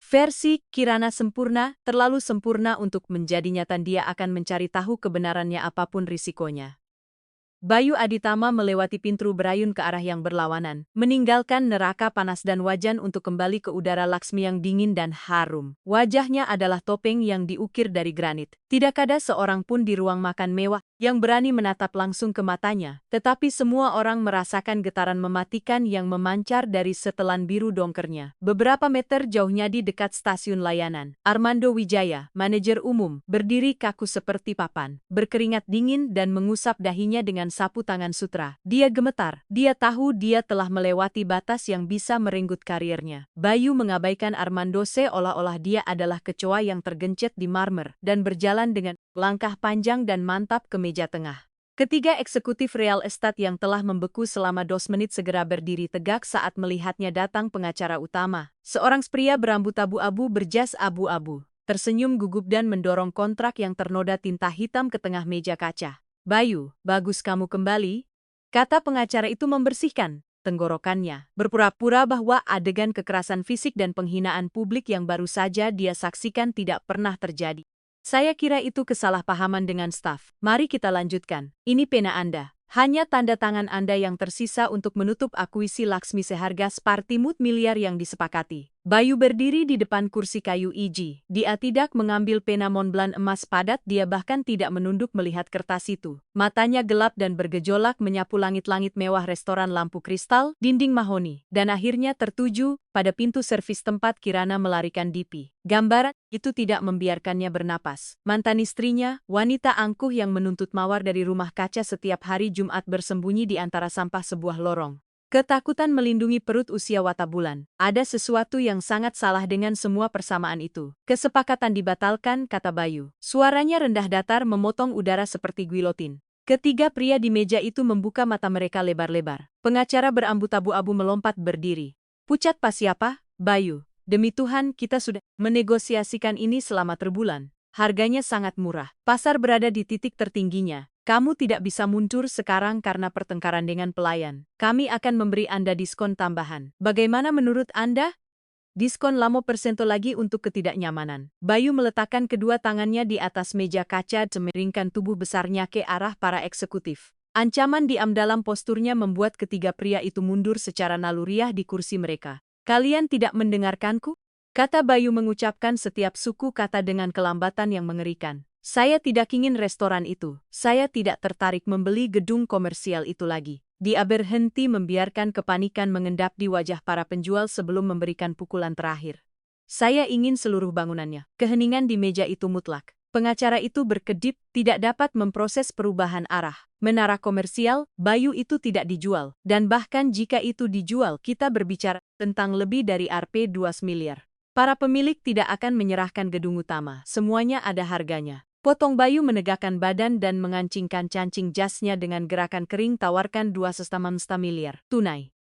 Speaker 1: Versi Kirana sempurna, terlalu sempurna untuk menjadi nyata. Dia akan mencari tahu kebenarannya apapun risikonya. Bayu Aditama melewati pintu berayun ke arah yang berlawanan, meninggalkan neraka panas dan wajan untuk kembali ke udara Laksmi yang dingin dan harum. Wajahnya adalah topeng yang diukir dari granit. Tidak ada seorang pun di ruang makan mewah yang berani menatap langsung ke matanya, tetapi semua orang merasakan getaran mematikan yang memancar dari setelan biru dongkernya. Beberapa meter jauhnya di dekat stasiun layanan, Armando Wijaya, manajer umum, berdiri kaku seperti papan, berkeringat dingin dan mengusap dahinya dengan sapu tangan sutra. Dia gemetar, dia tahu dia telah melewati batas yang bisa merenggut karirnya. Bayu mengabaikan Armando seolah-olah dia adalah kecoa yang tergencet di marmer dan berjalan dengan langkah panjang dan mantap ke meja tengah. Ketiga eksekutif real estate yang telah membeku selama 2 menit segera berdiri tegak saat melihatnya datang pengacara utama. Seorang pria berambut abu-abu berjas abu-abu, tersenyum gugup dan mendorong kontrak yang ternoda tinta hitam ke tengah meja kaca. Bayu, bagus kamu kembali, kata pengacara itu membersihkan tenggorokannya, berpura-pura bahwa adegan kekerasan fisik dan penghinaan publik yang baru saja dia saksikan tidak pernah terjadi. Saya kira itu kesalahpahaman dengan staf. Mari kita lanjutkan. Ini pena Anda. Hanya tanda tangan Anda yang tersisa untuk menutup akuisisi Laksmi seharga sepertimut miliar yang disepakati. Bayu berdiri di depan kursi kayu iji. Dia tidak mengambil pena Montblanc emas padat, dia bahkan tidak menunduk melihat kertas itu. Matanya gelap dan bergejolak menyapu langit-langit mewah restoran lampu kristal, dinding mahoni, dan akhirnya tertuju pada pintu servis tempat Kirana melarikan DP. Gambaran itu tidak membiarkannya bernapas. Mantan istrinya, wanita angkuh yang menuntut mawar dari rumah kaca setiap hari Jumat bersembunyi di antara sampah sebuah lorong. Ketakutan melindungi perut usia watabulan. Ada sesuatu yang sangat salah dengan semua persamaan itu. Kesepakatan dibatalkan, kata Bayu. Suaranya rendah datar memotong udara seperti gilotin. Ketiga pria di meja itu membuka mata mereka lebar-lebar. Pengacara berambut abu-abu melompat berdiri. Pucat pas siapa, Bayu? Demi Tuhan, kita sudah menegosiasikan ini selama terbulan. Harganya sangat murah. Pasar berada di titik tertingginya. Kamu tidak bisa mundur sekarang karena pertengkaran dengan pelayan. Kami akan memberi Anda diskon tambahan. Bagaimana menurut Anda? Diskon 5% lagi untuk ketidaknyamanan. Bayu meletakkan kedua tangannya di atas meja kaca dan meringkan tubuh besarnya ke arah para eksekutif. Ancaman diam dalam posturnya membuat ketiga pria itu mundur secara naluriah di kursi mereka. Kalian tidak mendengarkanku? Kata Bayu mengucapkan setiap suku kata dengan kelambatan yang mengerikan. Saya tidak ingin restoran itu. Saya tidak tertarik membeli gedung komersial itu lagi. Dia berhenti membiarkan kepanikan mengendap di wajah para penjual sebelum memberikan pukulan terakhir. Saya ingin seluruh bangunannya. Keheningan di meja itu mutlak. Pengacara itu berkedip, tidak dapat memproses perubahan arah. Menara komersial, Bayu itu tidak dijual. Dan bahkan jika itu dijual, kita berbicara tentang lebih dari Rp2 miliar. Para pemilik tidak akan menyerahkan gedung utama. Semuanya ada harganya. Potong Bayu menegakkan badan dan mengancingkan cancing jasnya dengan gerakan kering. Tawarkan 2,5 miliar. Tunai.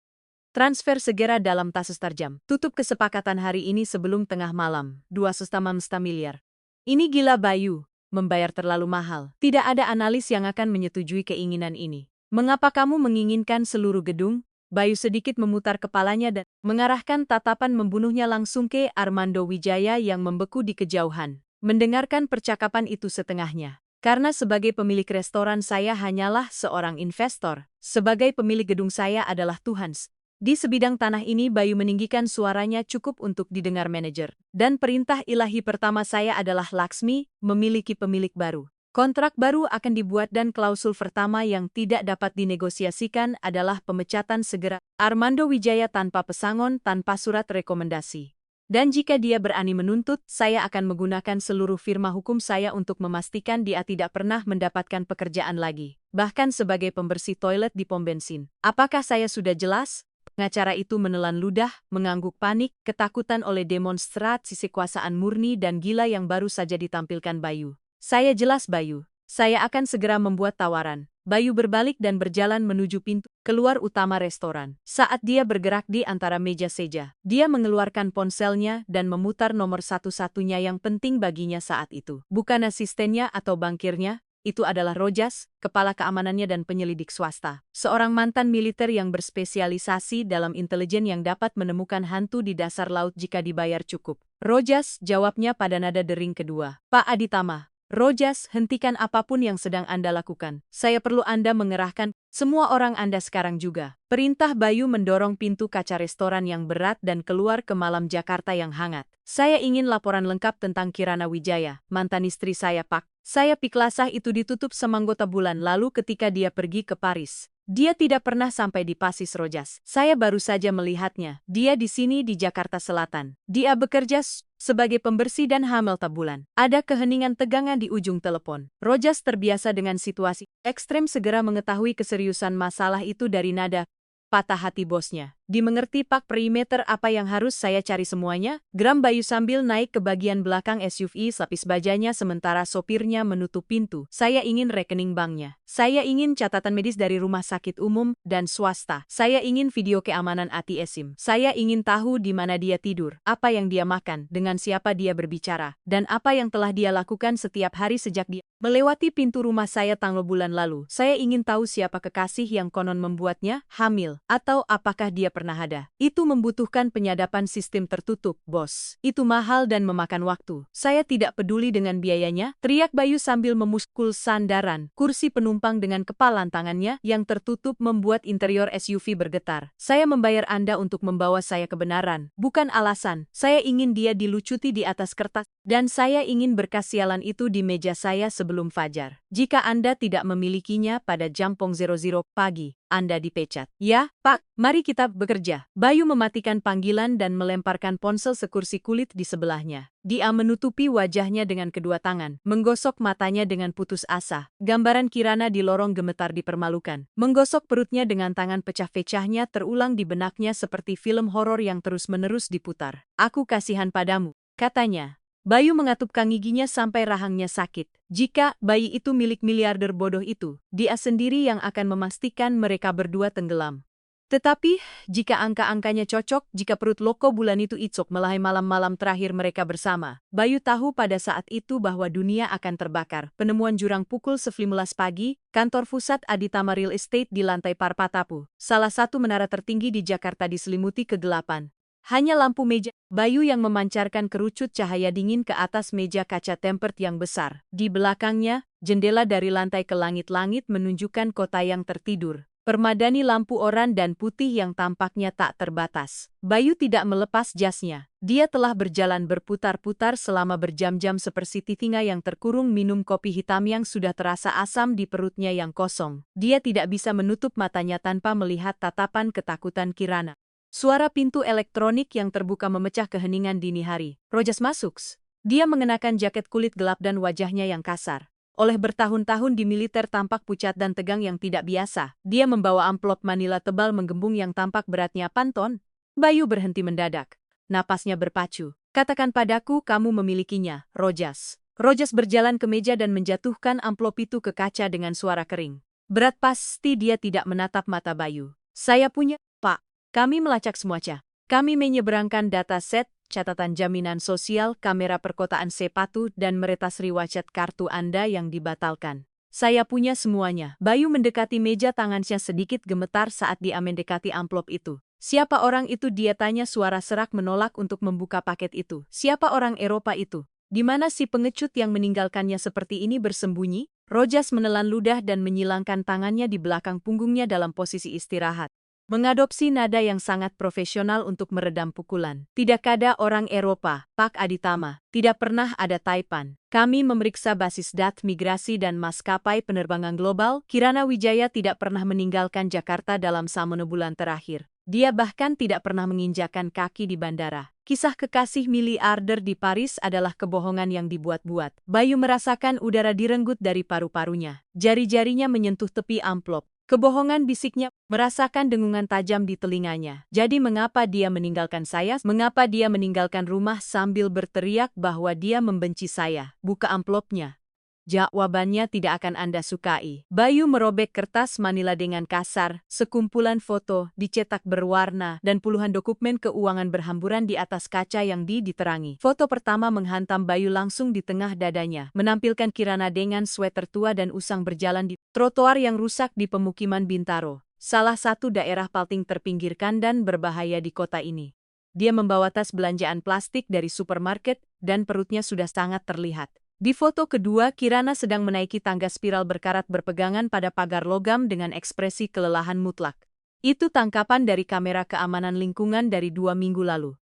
Speaker 1: Transfer segera dalam tas terjam. Tutup kesepakatan hari ini sebelum tengah malam. 2,5 miliar. Ini gila Bayu. Membayar terlalu mahal. Tidak ada analis yang akan menyetujui keinginan ini. Mengapa kamu menginginkan seluruh gedung? Bayu sedikit memutar kepalanya dan mengarahkan tatapan membunuhnya langsung ke Armando Wijaya yang membeku di kejauhan. Mendengarkan percakapan itu setengahnya. Karena sebagai pemilik restoran saya hanyalah seorang investor. Sebagai pemilik gedung saya adalah Tuhan. Di sebidang tanah ini Bayu meninggikan suaranya cukup untuk didengar manajer. Dan perintah ilahi pertama saya adalah Laksmi, memiliki pemilik baru. Kontrak baru akan dibuat dan klausul pertama yang tidak dapat dinegosiasikan adalah pemecatan segera Armando Wijaya tanpa pesangon, tanpa surat rekomendasi. Dan jika dia berani menuntut, saya akan menggunakan seluruh firma hukum saya untuk memastikan dia tidak pernah mendapatkan pekerjaan lagi. Bahkan sebagai pembersih toilet di pom bensin. Apakah saya sudah jelas? Pengacara itu menelan ludah, mengangguk panik, ketakutan oleh demonstrasi kekuasaan murni dan gila yang baru saja ditampilkan Bayu. Saya jelas Bayu. Saya akan segera membuat tawaran. Bayu berbalik dan berjalan menuju pintu keluar utama restoran. Saat dia bergerak di antara meja seja, dia mengeluarkan ponselnya dan memutar nomor satu-satunya yang penting baginya saat itu. Bukan asistennya atau bankirnya, itu adalah Rojas, kepala keamanannya dan penyelidik swasta. Seorang mantan militer yang berspesialisasi dalam intelijen yang dapat menemukan hantu di dasar laut jika dibayar cukup. Rojas, jawabnya pada nada dering kedua. Pak Aditama. Rojas, hentikan apapun yang sedang Anda lakukan. Saya perlu Anda mengerahkan semua orang Anda sekarang juga. Perintah Bayu mendorong pintu kaca restoran yang berat dan keluar ke malam Jakarta yang hangat. Saya ingin laporan lengkap tentang Kirana Wijaya, mantan istri saya Pak. Saya piklasah itu ditutup semanggota bulan lalu ketika dia pergi ke Paris. Dia tidak pernah sampai di Pasis Rojas. Saya baru saja melihatnya. Dia di sini di Jakarta Selatan. Dia bekerja sebagai pembersih dan hamil tabulan. Ada keheningan tegangan di ujung telepon. Rojas terbiasa dengan situasi ekstrem segera mengetahui keseriusan masalah itu dari nada patah hati bosnya. Dimengerti Pak perimeter apa yang harus saya cari semuanya? Geram Bayu sambil naik ke bagian belakang SUV lapis bajanya sementara sopirnya menutup pintu. Saya ingin rekening banknya. Saya ingin catatan medis dari rumah sakit umum dan swasta. Saya ingin video keamanan ATM. Saya ingin tahu di mana dia tidur, apa yang dia makan, dengan siapa dia berbicara, dan apa yang telah dia lakukan setiap hari sejak dia melewati pintu rumah saya tanggal bulan lalu. Saya ingin tahu siapa kekasih yang konon membuatnya hamil, atau apakah dia pernah ada. Itu membutuhkan penyadapan sistem tertutup, bos. Itu mahal dan memakan waktu. Saya tidak peduli dengan biayanya, teriak Bayu sambil memuskul sandaran kursi penumpang dengan kepalan tangannya yang tertutup membuat interior SUV bergetar. Saya membayar Anda untuk membawa saya kebenaran, bukan alasan. Saya ingin dia dilucuti di atas kertas, dan saya ingin berkas sialan itu di meja saya sebelum fajar. Jika Anda tidak memilikinya pada jam 00 pagi, Anda dipecat. Ya, Pak, mari kita bekerja. Bayu mematikan panggilan dan melemparkan ponsel sekursi kulit di sebelahnya. Dia menutupi wajahnya dengan kedua tangan, menggosok matanya dengan putus asa. Gambaran Kirana di lorong gemetar dipermalukan. Menggosok perutnya dengan tangan pecah-pecahnya terulang di benaknya seperti film horor yang terus-menerus diputar. Aku kasihan padamu, katanya. Bayu mengatupkan giginya sampai rahangnya sakit. Jika bayi itu milik miliarder bodoh itu, dia sendiri yang akan memastikan mereka berdua tenggelam. Tetapi, jika angka-angkanya cocok, jika perut loko bulan itu icok melahai malam-malam terakhir mereka bersama, Bayu tahu pada saat itu bahwa dunia akan terbakar. Penemuan jurang pukul 11 pagi, kantor pusat Aditama Real Estate di lantai Parpatapu, salah satu menara tertinggi di Jakarta diselimuti kegelapan. Hanya lampu meja Bayu yang memancarkan kerucut cahaya dingin ke atas meja kaca tempered yang besar. Di belakangnya, jendela dari lantai ke langit-langit menunjukkan kota yang tertidur. Permadani lampu oranye dan putih yang tampaknya tak terbatas. Bayu tidak melepas jasnya. Dia telah berjalan berputar-putar selama berjam-jam seperti singa yang terkurung minum kopi hitam yang sudah terasa asam di perutnya yang kosong. Dia tidak bisa menutup matanya tanpa melihat tatapan ketakutan Kirana. Suara pintu elektronik yang terbuka memecah keheningan dini hari. Rojas masuk. Dia mengenakan jaket kulit gelap dan wajahnya yang kasar. Oleh bertahun-tahun di militer tampak pucat dan tegang yang tidak biasa. Dia membawa amplop manila tebal menggembung yang tampak beratnya panton. Bayu berhenti mendadak. Napasnya berpacu. Katakan padaku kamu memilikinya, Rojas. Rojas berjalan ke meja dan menjatuhkan amplop itu ke kaca dengan suara kering. Berat pasti dia tidak menatap mata Bayu. Saya punya, Pak. Kami melacak semuanya. Kami menyeberangkan data set, catatan jaminan sosial, kamera perkotaan sepatu, dan meretas riwayat kartu Anda yang dibatalkan. Saya punya semuanya. Bayu mendekati meja, tangannya sedikit gemetar saat dia mendekati amplop itu. Siapa orang itu? Dia tanya, suara serak menolak untuk membuka paket itu. Siapa orang Eropa itu? Di mana si pengecut yang meninggalkannya seperti ini bersembunyi? Rojas menelan ludah dan menyilangkan tangannya di belakang punggungnya dalam posisi istirahat. Mengadopsi nada yang sangat profesional untuk meredam pukulan. Tidak ada orang Eropa, Pak Aditama. Tidak pernah ada Taipan. Kami memeriksa basis data migrasi dan maskapai penerbangan global. Kirana Wijaya tidak pernah meninggalkan Jakarta dalam 1 bulan terakhir. Dia bahkan tidak pernah menginjakan kaki di bandara. Kisah kekasih miliarder di Paris adalah kebohongan yang dibuat-buat. Bayu merasakan udara direnggut dari paru-parunya. Jari-jarinya menyentuh tepi amplop. Kebohongan, bisiknya, merasakan dengungan tajam di telinganya. Jadi mengapa dia meninggalkan saya? Mengapa dia meninggalkan rumah sambil berteriak bahwa dia membenci saya? Buka amplopnya. Jawabannya tidak akan Anda sukai. Bayu merobek kertas manila dengan kasar, sekumpulan foto dicetak berwarna, dan puluhan dokumen keuangan berhamburan di atas kaca yang diterangi. Foto pertama menghantam Bayu langsung di tengah dadanya, menampilkan Kirana dengan sweater tua dan usang berjalan di trotoar yang rusak di pemukiman Bintaro, salah satu daerah paling terpinggirkan dan berbahaya di kota ini. Dia membawa tas belanjaan plastik dari supermarket, dan perutnya sudah sangat terlihat. Di foto kedua, Kirana sedang menaiki tangga spiral berkarat berpegangan pada pagar logam dengan ekspresi kelelahan mutlak. Itu tangkapan dari kamera keamanan lingkungan dari 2 minggu lalu.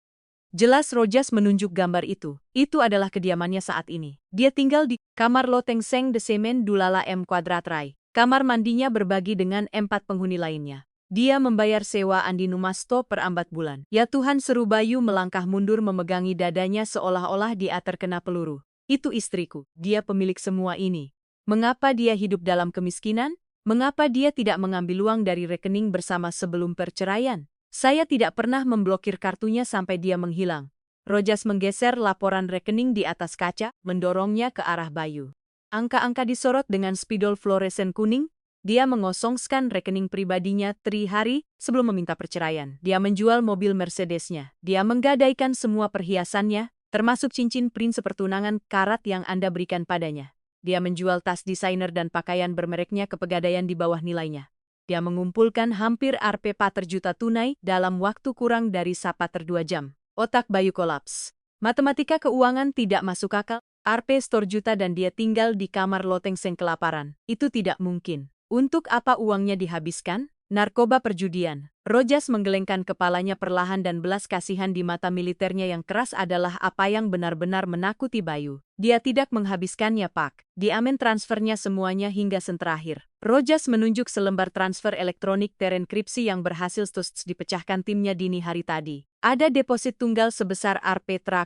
Speaker 1: Jelas Rojas menunjuk gambar itu. Itu adalah kediamannya saat ini. Dia tinggal di kamar loteng Seng de Semen Dulala M Kuadrat Rai. Kamar mandinya berbagi dengan 4 penghuni lainnya. Dia membayar sewa Andi Numasto per 4 bulan. Ya Tuhan, seru Bayu melangkah mundur memegangi dadanya seolah-olah dia terkena peluru. Itu istriku, dia pemilik semua ini. Mengapa dia hidup dalam kemiskinan? Mengapa dia tidak mengambil uang dari rekening bersama sebelum perceraian? Saya tidak pernah memblokir kartunya sampai dia menghilang. Rojas menggeser laporan rekening di atas kaca, mendorongnya ke arah Bayu. Angka-angka disorot dengan spidol fluoresen kuning. Dia mengosongkan rekening pribadinya 3 hari sebelum meminta perceraian. Dia menjual mobil Mercedesnya. Dia menggadaikan semua perhiasannya, termasuk cincin prince pertunangan karat yang Anda berikan padanya. Dia menjual tas desainer dan pakaian bermereknya ke pegadaian di bawah nilainya. Dia mengumpulkan hampir Rp4 juta tunai dalam waktu kurang dari 2 jam. Otak Bayu kolaps. Matematika keuangan tidak masuk akal. Rp1 juta dan dia tinggal di kamar loteng Seng kelaparan. Itu tidak mungkin. Untuk apa uangnya dihabiskan? Narkoba, perjudian. Rojas menggelengkan kepalanya perlahan dan belas kasihan di mata militernya yang keras adalah apa yang benar-benar menakuti Bayu. Dia tidak menghabiskannya, Pak. Diamen transfernya semuanya hingga sen terakhir. Rojas menunjuk selembar transfer elektronik terenkripsi yang berhasil dipecahkan timnya dini hari tadi. Ada deposit tunggal sebesar Rp3,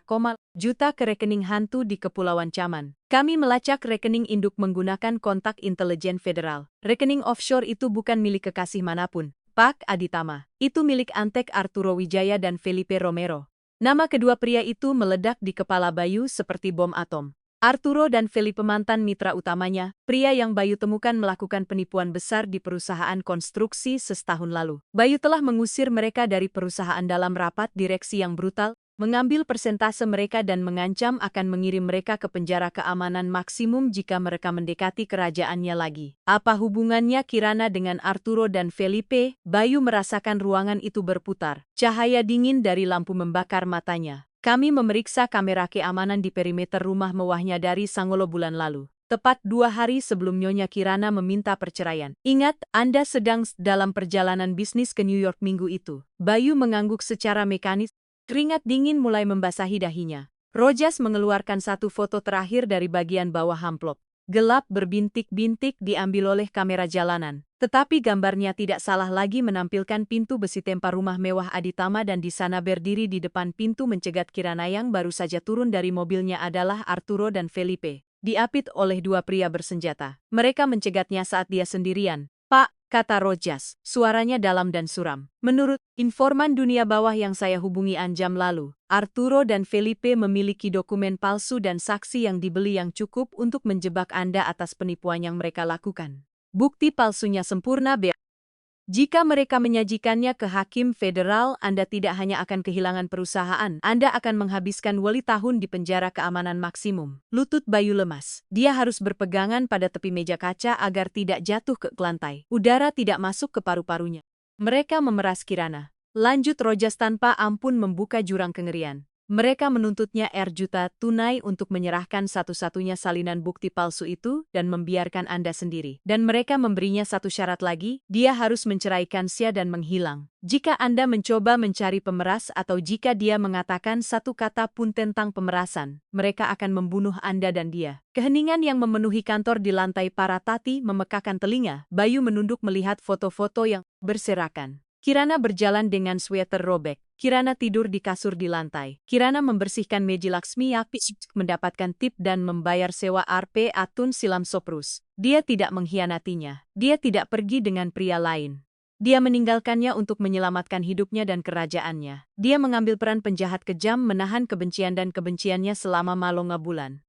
Speaker 1: juta ke rekening hantu di Kepulauan Caman. Kami melacak rekening induk menggunakan kontak intelijen federal. Rekening offshore itu bukan milik kekasih manapun, Pak Aditama. Itu milik Antek Arturo Wijaya dan Felipe Romero. Nama kedua pria itu meledak di kepala Bayu seperti bom atom. Arturo dan Felipe mantan mitra utamanya, pria yang Bayu temukan melakukan penipuan besar di perusahaan konstruksi setahun lalu. Bayu telah mengusir mereka dari perusahaan dalam rapat direksi yang brutal, mengambil persentase mereka dan mengancam akan mengirim mereka ke penjara keamanan maksimum jika mereka mendekati kerajaannya lagi. Apa hubungannya Kirana dengan Arturo dan Felipe? Bayu merasakan ruangan itu berputar. Cahaya dingin dari lampu membakar matanya. Kami memeriksa kamera keamanan di perimeter rumah mewahnya dari Sangolo bulan lalu. Tepat 2 hari sebelum Nyonya Kirana meminta perceraian. Ingat, Anda sedang dalam perjalanan bisnis ke New York minggu itu. Bayu mengangguk secara mekanis. Keringat dingin mulai membasahi dahinya. Rojas mengeluarkan satu foto terakhir dari bagian bawah amplop. Gelap berbintik-bintik diambil oleh kamera jalanan. Tetapi gambarnya tidak salah lagi menampilkan pintu besi tempar rumah mewah Aditama dan di sana berdiri di depan pintu mencegat Kirana yang baru saja turun dari mobilnya adalah Arturo dan Felipe. Diapit oleh 2 pria bersenjata. Mereka mencegatnya saat dia sendirian. Pak, kata Rojas, suaranya dalam dan suram. Menurut informan dunia bawah yang saya hubungi jam lalu, Arturo dan Felipe memiliki dokumen palsu dan saksi yang dibeli yang cukup untuk menjebak Anda atas penipuan yang mereka lakukan. Bukti palsunya sempurna, Jika mereka menyajikannya ke hakim federal, Anda tidak hanya akan kehilangan perusahaan, Anda akan menghabiskan 2 tahun di penjara keamanan maksimum. Lutut Bayu lemas. Dia harus berpegangan pada tepi meja kaca agar tidak jatuh ke lantai. Udara tidak masuk ke paru-parunya. Mereka memeras Kirana. Lanjut Rojas tanpa ampun membuka jurang kengerian. Mereka menuntutnya Rp1 juta tunai untuk menyerahkan satu-satunya salinan bukti palsu itu dan membiarkan Anda sendiri. Dan mereka memberinya satu syarat lagi, dia harus menceraikan Sia dan menghilang. Jika Anda mencoba mencari pemeras atau jika dia mengatakan satu kata pun tentang pemerasan, mereka akan membunuh Anda dan dia. Keheningan yang memenuhi kantor di lantai para tati memekakkan telinga. Bayu menunduk melihat foto-foto yang berserakan. Kirana berjalan dengan sweater robek. Kirana tidur di kasur di lantai. Kirana membersihkan meja Laksmi api mendapatkan tip dan membayar sewa Rp Atun Silam Soprus. Dia tidak mengkhianatinya. Dia tidak pergi dengan pria lain. Dia meninggalkannya untuk menyelamatkan hidupnya dan kerajaannya. Dia mengambil peran penjahat kejam menahan kebencian dan kebenciannya selama malonga bulan.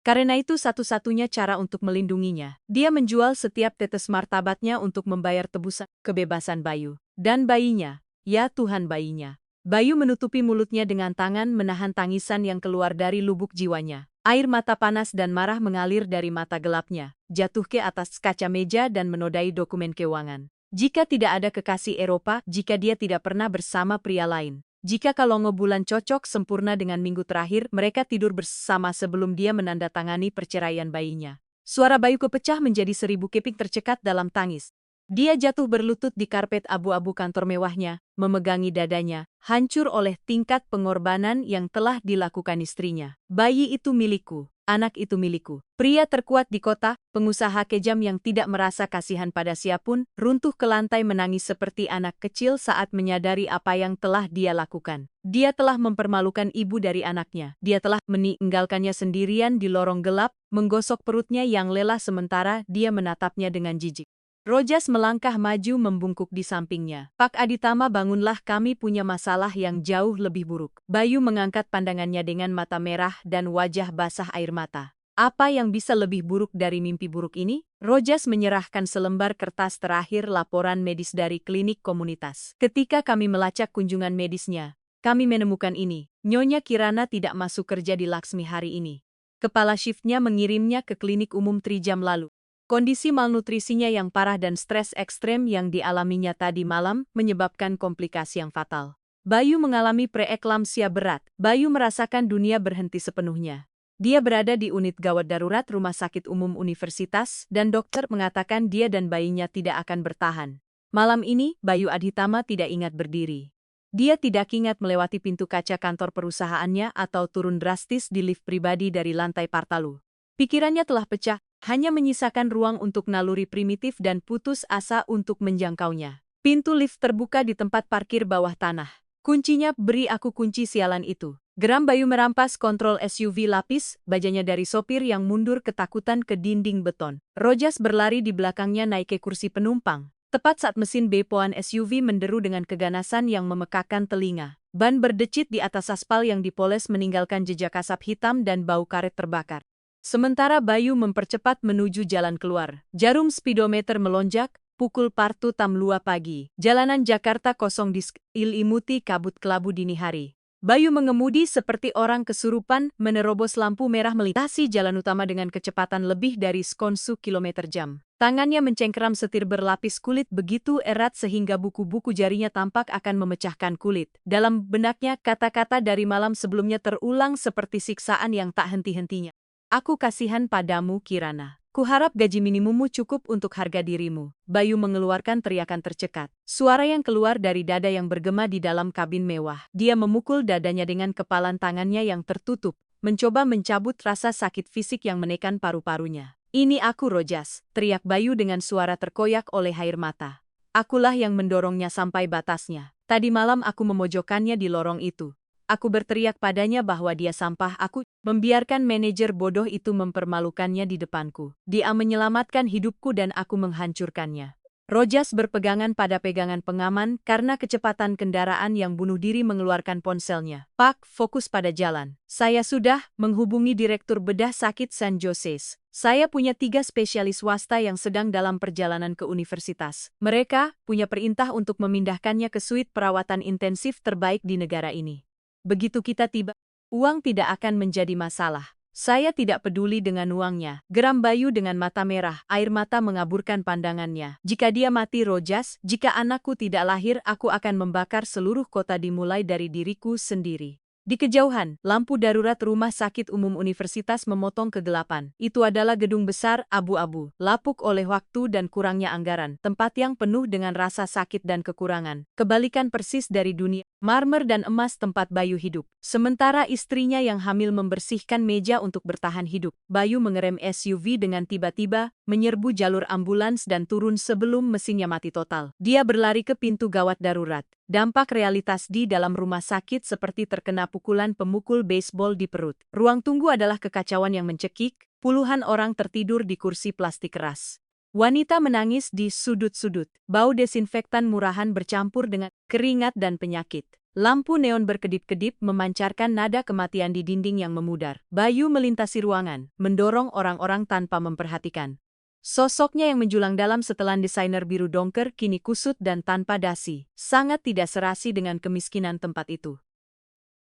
Speaker 1: Karena itu satu-satunya cara untuk melindunginya. Dia menjual setiap tetes martabatnya untuk membayar tebusan kebebasan Bayu. Dan bayinya, ya Tuhan bayinya. Bayu menutupi mulutnya dengan tangan menahan tangisan yang keluar dari lubuk jiwanya. Air mata panas dan marah mengalir dari mata gelapnya, jatuh ke atas kaca meja dan menodai dokumen keuangan. Jika tidak ada kekasih Eropa, jika dia tidak pernah bersama pria lain. Jika kalongo bulan cocok sempurna dengan minggu terakhir, mereka tidur bersama sebelum dia menandatangani perceraian bayinya. Suara Bayu kepecah menjadi 1000 keping tercekat dalam tangis. Dia jatuh berlutut di karpet abu-abu kantor mewahnya, memegangi dadanya, hancur oleh tingkat pengorbanan yang telah dilakukan istrinya. Bayi itu milikku, anak itu milikku. Pria terkuat di kota, pengusaha kejam yang tidak merasa kasihan pada siapapun, runtuh ke lantai menangis seperti anak kecil saat menyadari apa yang telah dia lakukan. Dia telah mempermalukan ibu dari anaknya. Dia telah meninggalkannya sendirian di lorong gelap, menggosok perutnya yang lelah sementara dia menatapnya dengan jijik. Rojas melangkah maju membungkuk di sampingnya. Pak Aditama, bangunlah, kami punya masalah yang jauh lebih buruk. Bayu mengangkat pandangannya dengan mata merah dan wajah basah air mata. Apa yang bisa lebih buruk dari mimpi buruk ini? Rojas menyerahkan selembar kertas terakhir laporan medis dari klinik komunitas. Ketika kami melacak kunjungan medisnya, kami menemukan ini. Nyonya Kirana tidak masuk kerja di Laksmi hari ini. Kepala shiftnya mengirimnya ke klinik umum 3 jam lalu. Kondisi malnutrisinya yang parah dan stres ekstrem yang dialaminya tadi malam menyebabkan komplikasi yang fatal. Bayu mengalami preeklamsia berat. Bayu merasakan dunia berhenti sepenuhnya. Dia berada di unit gawat darurat Rumah Sakit Umum Universitas dan dokter mengatakan dia dan bayinya tidak akan bertahan. Malam ini, Bayu Adhitama tidak ingat berdiri. Dia tidak ingat melewati pintu kaca kantor perusahaannya atau turun drastis di lift pribadi dari lantai Partalu. Pikirannya telah pecah. Hanya menyisakan ruang untuk naluri primitif dan putus asa untuk menjangkaunya. Pintu lift terbuka di tempat parkir bawah tanah. Kuncinya, beri aku kunci sialan itu. Geram Bayu merampas kontrol SUV lapis, bajanya dari sopir yang mundur ketakutan ke dinding beton. Rojas berlari di belakangnya naik ke kursi penumpang. Tepat saat mesin bepoan SUV menderu dengan keganasan yang memekakan telinga. Ban berdecit di atas aspal yang dipoles meninggalkan jejak asap hitam dan bau karet terbakar. Sementara Bayu mempercepat menuju jalan keluar. Jarum speedometer melonjak, pukul partu tamlua pagi. Jalanan Jakarta kosong diselimuti kabut kelabu dini hari. Bayu mengemudi seperti orang kesurupan menerobos lampu merah melintasi jalan utama dengan kecepatan lebih dari 10 km/jam. Tangannya mencengkeram setir berlapis kulit begitu erat sehingga buku-buku jarinya tampak akan memecahkan kulit. Dalam benaknya kata-kata dari malam sebelumnya terulang seperti siksaan yang tak henti-hentinya. Aku kasihan padamu, Kirana. Kuharap gaji minimummu cukup untuk harga dirimu. Bayu mengeluarkan teriakan tercekat. Suara yang keluar dari dada yang bergema di dalam kabin mewah. Dia memukul dadanya dengan kepalan tangannya yang tertutup, mencoba mencabut rasa sakit fisik yang menekan paru-parunya. Ini aku, Rojas, teriak Bayu dengan suara terkoyak oleh air mata. Akulah yang mendorongnya sampai batasnya. Tadi malam aku memojokkannya di lorong itu. Aku berteriak padanya bahwa dia sampah. Aku membiarkan manajer bodoh itu mempermalukannya di depanku. Dia menyelamatkan hidupku dan aku menghancurkannya. Rojas berpegangan pada pegangan pengaman karena kecepatan kendaraan yang bunuh diri mengeluarkan ponselnya. Pak, fokus pada jalan. Saya sudah menghubungi Direktur Bedah Sakit San Jose. Saya punya 3 spesialis swasta yang sedang dalam perjalanan ke universitas. Mereka punya perintah untuk memindahkannya ke suite perawatan intensif terbaik di negara ini. Begitu kita tiba, uang tidak akan menjadi masalah. Saya tidak peduli dengan uangnya. Geram Bayu dengan mata merah, air mata mengaburkan pandangannya. Jika dia mati, Rojas, jika anakku tidak lahir, aku akan membakar seluruh kota dimulai dari diriku sendiri. Di kejauhan, lampu darurat Rumah Sakit Umum Universitas memotong kegelapan. Itu adalah gedung besar, abu-abu, lapuk oleh waktu dan kurangnya anggaran, tempat yang penuh dengan rasa sakit dan kekurangan. Kebalikan persis dari dunia marmer dan emas tempat Bayu hidup. Sementara istrinya yang hamil membersihkan meja untuk bertahan hidup. Bayu mengerem SUV dengan tiba-tiba, menyerbu jalur ambulans dan turun sebelum mesinnya mati total. Dia berlari ke pintu gawat darurat. Dampak realitas di dalam rumah sakit seperti terkena pukulan pemukul baseball di perut. Ruang tunggu adalah kekacauan yang mencekik, puluhan orang tertidur di kursi plastik keras. Wanita menangis di sudut-sudut. Bau desinfektan murahan bercampur dengan keringat dan penyakit. Lampu neon berkedip-kedip memancarkan nada kematian di dinding yang memudar. Bayu melintasi ruangan, mendorong orang-orang tanpa memperhatikan. Sosoknya yang menjulang dalam setelan desainer biru dongker kini kusut dan tanpa dasi, sangat tidak serasi dengan kemiskinan tempat itu.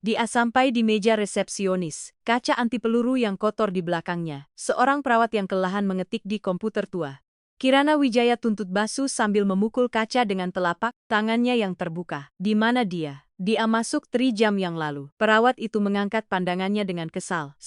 Speaker 1: Dia sampai di meja resepsionis, kaca anti peluru yang kotor di belakangnya, seorang perawat yang kelelahan mengetik di komputer tua. Kirana Wijaya tuntut basuh sambil memukul kaca dengan telapak tangannya yang terbuka. Di mana dia? Dia masuk 3 jam yang lalu. Perawat itu mengangkat pandangannya dengan kesal.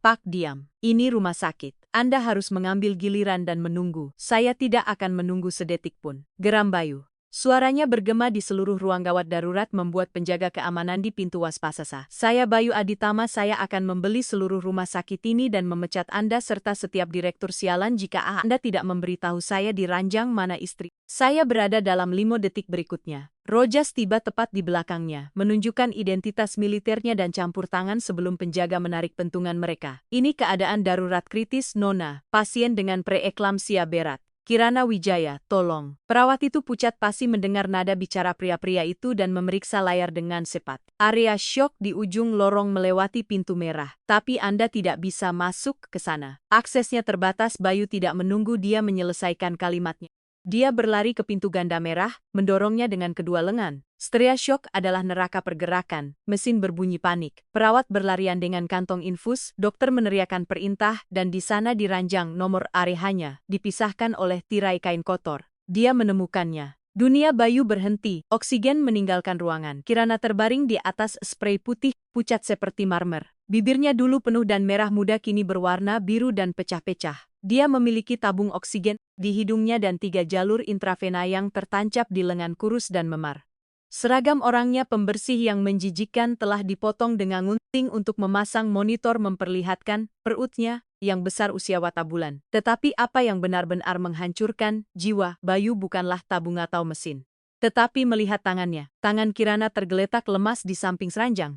Speaker 1: Pak, diam. Ini rumah sakit. Anda harus mengambil giliran dan menunggu. Saya tidak akan menunggu sedetik pun. Geram Bayu. Suaranya bergema di seluruh ruang gawat darurat membuat penjaga keamanan di pintu waspada. Saya Bayu Aditama, saya akan membeli seluruh rumah sakit ini dan memecat Anda serta setiap direktur sialan jika Anda tidak memberitahu saya di ranjang mana istri. Saya berada dalam 5 detik berikutnya. Rojas tiba tepat di belakangnya, menunjukkan identitas militernya dan campur tangan sebelum penjaga menarik pentungan mereka. Ini keadaan darurat kritis, Nona. Pasien dengan preeklamsia berat. Kirana Wijaya, tolong. Perawat itu pucat pasi mendengar nada bicara pria-pria itu dan memeriksa layar dengan cepat. Area syok di ujung lorong melewati pintu merah, tapi Anda tidak bisa masuk ke sana. Aksesnya terbatas. Bayu tidak menunggu dia menyelesaikan kalimatnya. Dia berlari ke pintu ganda merah, mendorongnya dengan kedua lengan. Stria syok adalah neraka pergerakan, mesin berbunyi panik. Perawat berlarian dengan kantong infus, dokter meneriakkan perintah, dan di sana di ranjang nomor arehanya, dipisahkan oleh tirai kain kotor. Dia menemukannya. Dunia Bayu berhenti, oksigen meninggalkan ruangan. Kirana terbaring di atas sprei putih, pucat seperti marmer. Bibirnya dulu penuh dan merah muda kini berwarna biru dan pecah-pecah. Dia memiliki tabung oksigen di hidungnya dan 3 jalur intravena yang tertancap di lengan kurus dan memar. Seragam orangnya pembersih yang menjijikkan telah dipotong dengan gunting untuk memasang monitor memperlihatkan perutnya yang besar usia watabulan. Tetapi apa yang benar-benar menghancurkan jiwa Bayu bukanlah tabung atau mesin. Tetapi melihat tangannya, tangan Kirana tergeletak lemas di samping seranjang.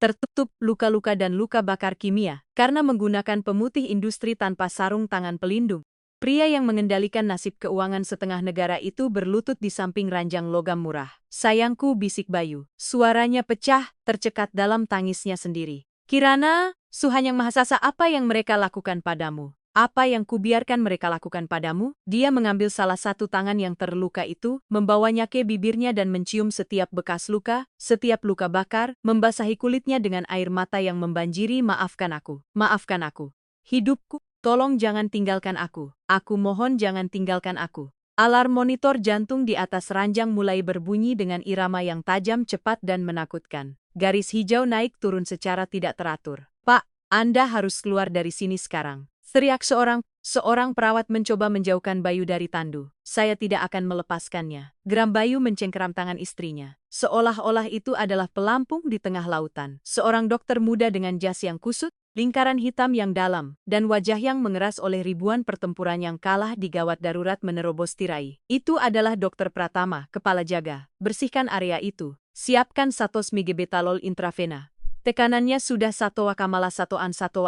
Speaker 1: Tertutup luka-luka dan luka bakar kimia karena menggunakan pemutih industri tanpa sarung tangan pelindung. Pria yang mengendalikan nasib keuangan setengah negara itu berlutut di samping ranjang logam murah. Sayangku, bisik Bayu. Suaranya pecah, tercekat dalam tangisnya sendiri. Kirana, Tuhan yang Maha Esa, apa yang mereka lakukan padamu? Apa yang kubiarkan mereka lakukan padamu? Dia mengambil salah satu tangan yang terluka itu, membawanya ke bibirnya dan mencium setiap bekas luka, setiap luka bakar, membasahi kulitnya dengan air mata yang membanjiri. Maafkan aku. Maafkan aku. Hidupku. Tolong jangan tinggalkan aku. Aku mohon jangan tinggalkan aku. Alarm monitor jantung di atas ranjang mulai berbunyi dengan irama yang tajam, cepat dan menakutkan. Garis hijau naik turun secara tidak teratur. Pak, Anda harus keluar dari sini sekarang. Teriak seorang perawat mencoba menjauhkan Bayu dari tandu. Saya tidak akan melepaskannya. Geram Bayu mencengkeram tangan istrinya. Seolah-olah itu adalah pelampung di tengah lautan. Seorang dokter muda dengan jas yang kusut, lingkaran hitam yang dalam, dan wajah yang mengeras oleh ribuan pertempuran yang kalah di gawat darurat menerobos tirai. Itu adalah Dokter Pratama, kepala jaga. Bersihkan area itu. Siapkan 100 mg intravena. Tekanannya sudah 1,1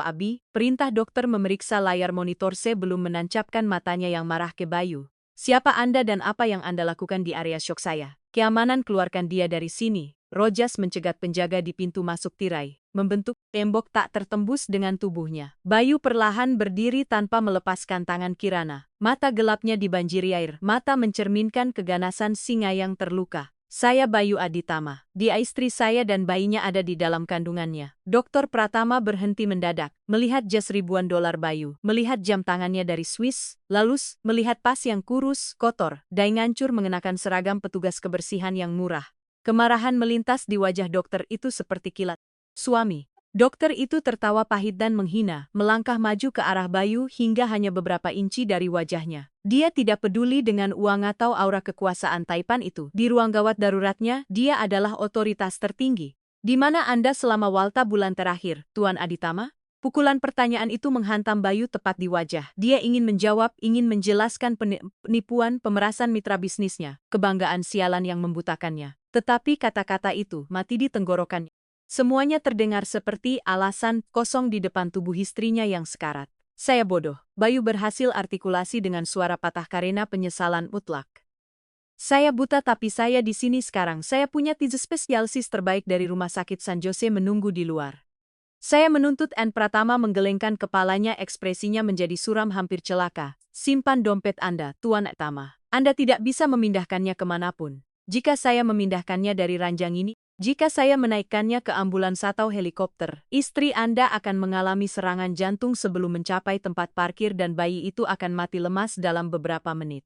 Speaker 1: Abi. Perintah dokter memeriksa layar monitor sebelum menancapkan matanya yang marah ke Bayu. Siapa Anda dan apa yang Anda lakukan di area syok saya? Keamanan, keluarkan dia dari sini. Rojas mencegat penjaga di pintu masuk tirai, membentuk tembok tak tertembus dengan tubuhnya. Bayu perlahan berdiri tanpa melepaskan tangan Kirana. Mata gelapnya dibanjiri air, mata mencerminkan keganasan singa yang terluka. Saya Bayu Aditama. Dia istri saya dan bayinya ada di dalam kandungannya. Dokter Pratama berhenti mendadak, melihat jas ribuan dolar Bayu, melihat jam tangannya dari Swiss, lalu melihat pas yang kurus, kotor, dan ngancur mengenakan seragam petugas kebersihan yang murah. Kemarahan melintas di wajah dokter itu seperti kilat. Suami. Dokter itu tertawa pahit dan menghina, melangkah maju ke arah Bayu hingga hanya beberapa inci dari wajahnya. Dia tidak peduli dengan uang atau aura kekuasaan Taipan itu. Di ruang gawat daruratnya, dia adalah otoritas tertinggi. Di mana Anda selama walta bulan terakhir, Tuan Aditama? Pukulan pertanyaan itu menghantam Bayu tepat di wajah. Dia ingin menjawab, ingin menjelaskan penipuan, pemerasan mitra bisnisnya, kebanggaan sialan yang membutakannya. Tetapi kata-kata itu mati di tenggorokannya. Semuanya terdengar seperti alasan kosong di depan tubuh istrinya yang sekarat. Saya bodoh. Bayu berhasil artikulasi dengan suara patah karena penyesalan mutlak. Saya buta tapi saya di sini sekarang. Saya punya tisu spesialis terbaik dari Rumah Sakit San Jose menunggu di luar. Saya menuntut N. Pratama menggelengkan kepalanya, ekspresinya menjadi suram hampir celaka. Simpan dompet Anda, Tuan Pratama. Anda tidak bisa memindahkannya kemanapun. Jika saya memindahkannya dari ranjang ini, jika saya menaikkannya ke ambulans atau helikopter, istri Anda akan mengalami serangan jantung sebelum mencapai tempat parkir dan bayi itu akan mati lemas dalam beberapa menit.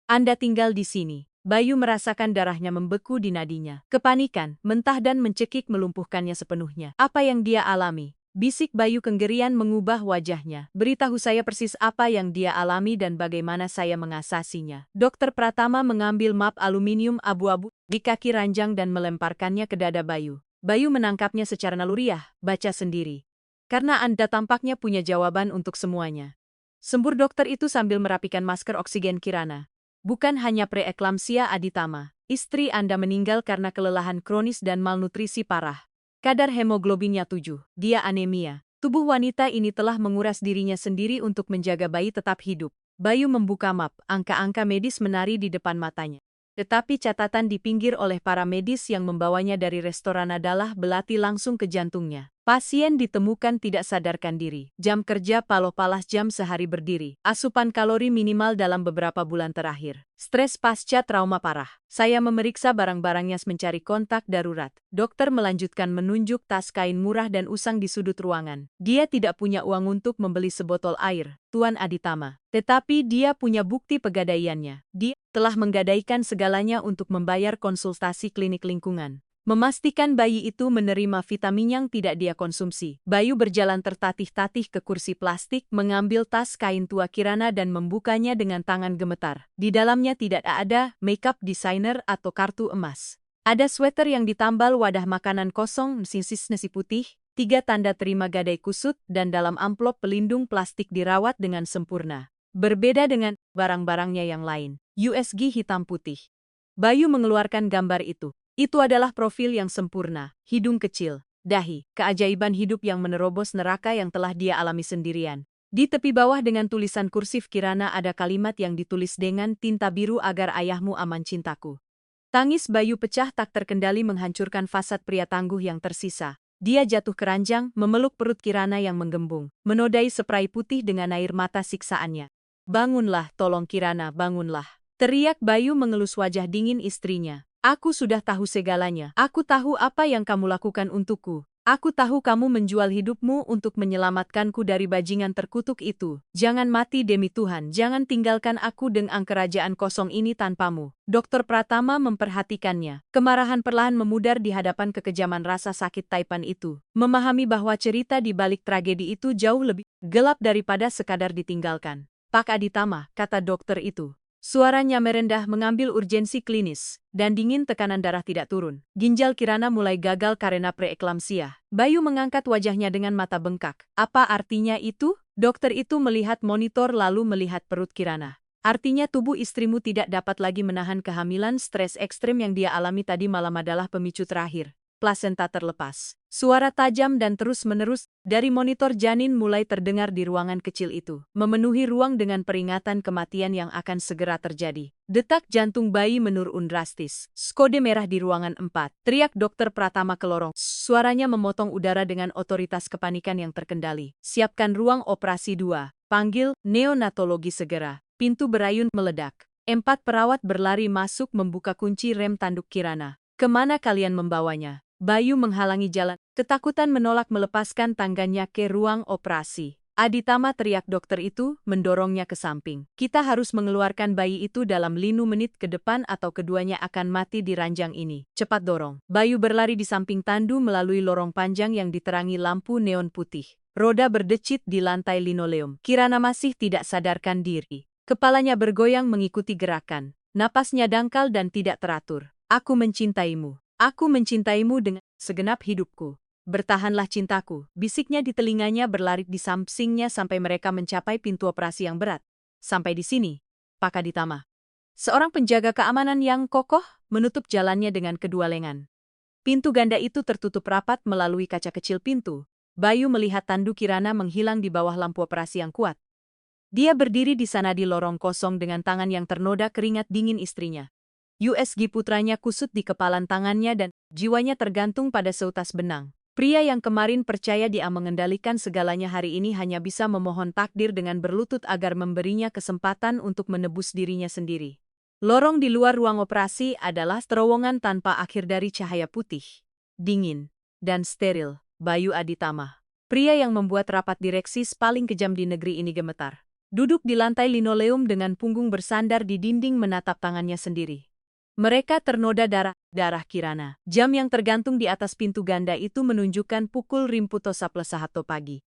Speaker 1: Anda tinggal di sini. Bayu merasakan darahnya membeku di nadinya. Kepanikan, mentah dan mencekik melumpuhkannya sepenuhnya. Apa yang dia alami? Bisik Bayu kengerian mengubah wajahnya. Beritahu saya persis apa yang dia alami dan bagaimana saya mengasasinya. Dokter Pratama mengambil map aluminium abu-abu di kaki ranjang dan melemparkannya ke dada Bayu. Bayu menangkapnya secara naluriah, baca sendiri. Karena Anda tampaknya punya jawaban untuk semuanya. Sembur dokter itu sambil merapikan masker oksigen Kirana. Bukan hanya preeklamsia Aditama, istri Anda meninggal karena kelelahan kronis dan malnutrisi parah. Kadar hemoglobinnya 7, dia anemia. Tubuh wanita ini telah menguras dirinya sendiri untuk menjaga bayi tetap hidup. Bayu membuka map, angka-angka medis menari di depan matanya. Tetapi catatan di pinggir oleh para medis yang membawanya dari restoran adalah belati langsung ke jantungnya. Pasien ditemukan tidak sadarkan diri. Jam kerja paloh-palas jam sehari berdiri. Asupan kalori minimal dalam beberapa bulan terakhir. Stres pasca trauma parah. Saya memeriksa barang-barangnya mencari kontak darurat. Dokter melanjutkan menunjuk tas kain murah dan usang di sudut ruangan. Dia tidak punya uang untuk membeli sebotol air, Tuan Aditama. Tetapi dia punya bukti pegadaiannya. Dia telah menggadaikan segalanya untuk membayar konsultasi klinik lingkungan. Memastikan bayi itu menerima vitamin yang tidak dia konsumsi. Bayu berjalan tertatih-tatih ke kursi plastik, mengambil tas kain tua Kirana dan membukanya dengan tangan gemetar. Di dalamnya tidak ada makeup designer atau kartu emas. Ada sweater yang ditambal wadah makanan kosong, sisis nasi putih, 3 tanda terima gadai kusut, dan dalam amplop pelindung plastik dirawat dengan sempurna. Berbeda dengan barang-barangnya yang lain. USG hitam putih. Bayu mengeluarkan gambar itu. Itu adalah profil yang sempurna, hidung kecil, dahi, keajaiban hidup yang menerobos neraka yang telah dia alami sendirian. Di tepi bawah dengan tulisan kursif Kirana ada kalimat yang ditulis dengan tinta biru agar ayahmu aman cintaku. Tangis Bayu pecah tak terkendali menghancurkan fasad pria tangguh yang tersisa. Dia jatuh keranjang, memeluk perut Kirana yang menggembung, menodai spray putih dengan air mata siksaannya. Bangunlah, tolong Kirana, bangunlah. Teriak Bayu mengelus wajah dingin istrinya. Aku sudah tahu segalanya. Aku tahu apa yang kamu lakukan untukku. Aku tahu kamu menjual hidupmu untuk menyelamatkanku dari bajingan terkutuk itu. Jangan mati demi Tuhan, jangan tinggalkan aku dengan kerajaan kosong ini tanpamu. Dokter Pratama memperhatikannya. Kemarahan perlahan memudar di hadapan kekejaman rasa sakit taipan itu. Memahami bahwa cerita di balik tragedi itu jauh lebih gelap daripada sekadar ditinggalkan. Pak Aditama, kata dokter itu. Suaranya merendah mengambil urgensi klinis, dan dingin tekanan darah tidak turun. Ginjal Kirana mulai gagal karena preeklamsia. Bayu mengangkat wajahnya dengan mata bengkak. Apa artinya itu? Dokter itu melihat monitor lalu melihat perut Kirana. Artinya tubuh istrimu tidak dapat lagi menahan kehamilan. Stres ekstrem yang dia alami tadi malam adalah pemicu terakhir. Plasenta terlepas. Suara tajam dan terus-menerus dari monitor janin mulai terdengar di ruangan kecil itu, memenuhi ruang dengan peringatan kematian yang akan segera terjadi. Detak jantung bayi menurun drastis. Skode merah di ruangan 4. Teriak dokter Pratama ke lorong. Suaranya memotong udara dengan otoritas kepanikan yang terkendali. Siapkan ruang operasi 2. Panggil neonatologi segera. Pintu berayun meledak. 4 perawat berlari masuk membuka kunci rem tanduk Kirana. Kemana kalian membawanya? Bayu menghalangi jalan, ketakutan menolak melepaskan tangannya ke ruang operasi. Aditama, teriak dokter itu, mendorongnya ke samping. Kita harus mengeluarkan bayi itu dalam 5 menit ke depan atau keduanya akan mati di ranjang ini. Cepat dorong. Bayu berlari di samping tandu melalui lorong panjang yang diterangi lampu neon putih. Roda berdecit di lantai linoleum. Kirana masih tidak sadarkan diri. Kepalanya bergoyang mengikuti gerakan. Napasnya dangkal dan tidak teratur. Aku mencintaimu. Aku mencintaimu dengan segenap hidupku. Bertahanlah cintaku, bisiknya di telinganya berlari di sampingnya sampai mereka mencapai pintu operasi yang berat. Sampai di sini, Pak Aditama. Seorang penjaga keamanan yang kokoh menutup jalannya dengan kedua lengan. Pintu ganda itu tertutup rapat melalui kaca kecil pintu. Bayu melihat tandu Kirana menghilang di bawah lampu operasi yang kuat. Dia berdiri di sana di lorong kosong dengan tangan yang ternoda keringat dingin istrinya. USG putranya kusut di kepalan tangannya dan jiwanya tergantung pada seutas benang. Pria yang kemarin percaya dia mengendalikan segalanya hari ini hanya bisa memohon takdir dengan berlutut agar memberinya kesempatan untuk menebus dirinya sendiri. Lorong di luar ruang operasi adalah terowongan tanpa akhir dari cahaya putih, dingin, dan steril. Bayu Aditama, pria yang membuat rapat direksi paling kejam di negeri ini gemetar. Duduk di lantai linoleum dengan punggung bersandar di dinding menatap tangannya sendiri. Mereka ternoda darah Kirana. Jam yang tergantung di atas pintu ganda itu menunjukkan pukul rimputo saplesahapto pagi.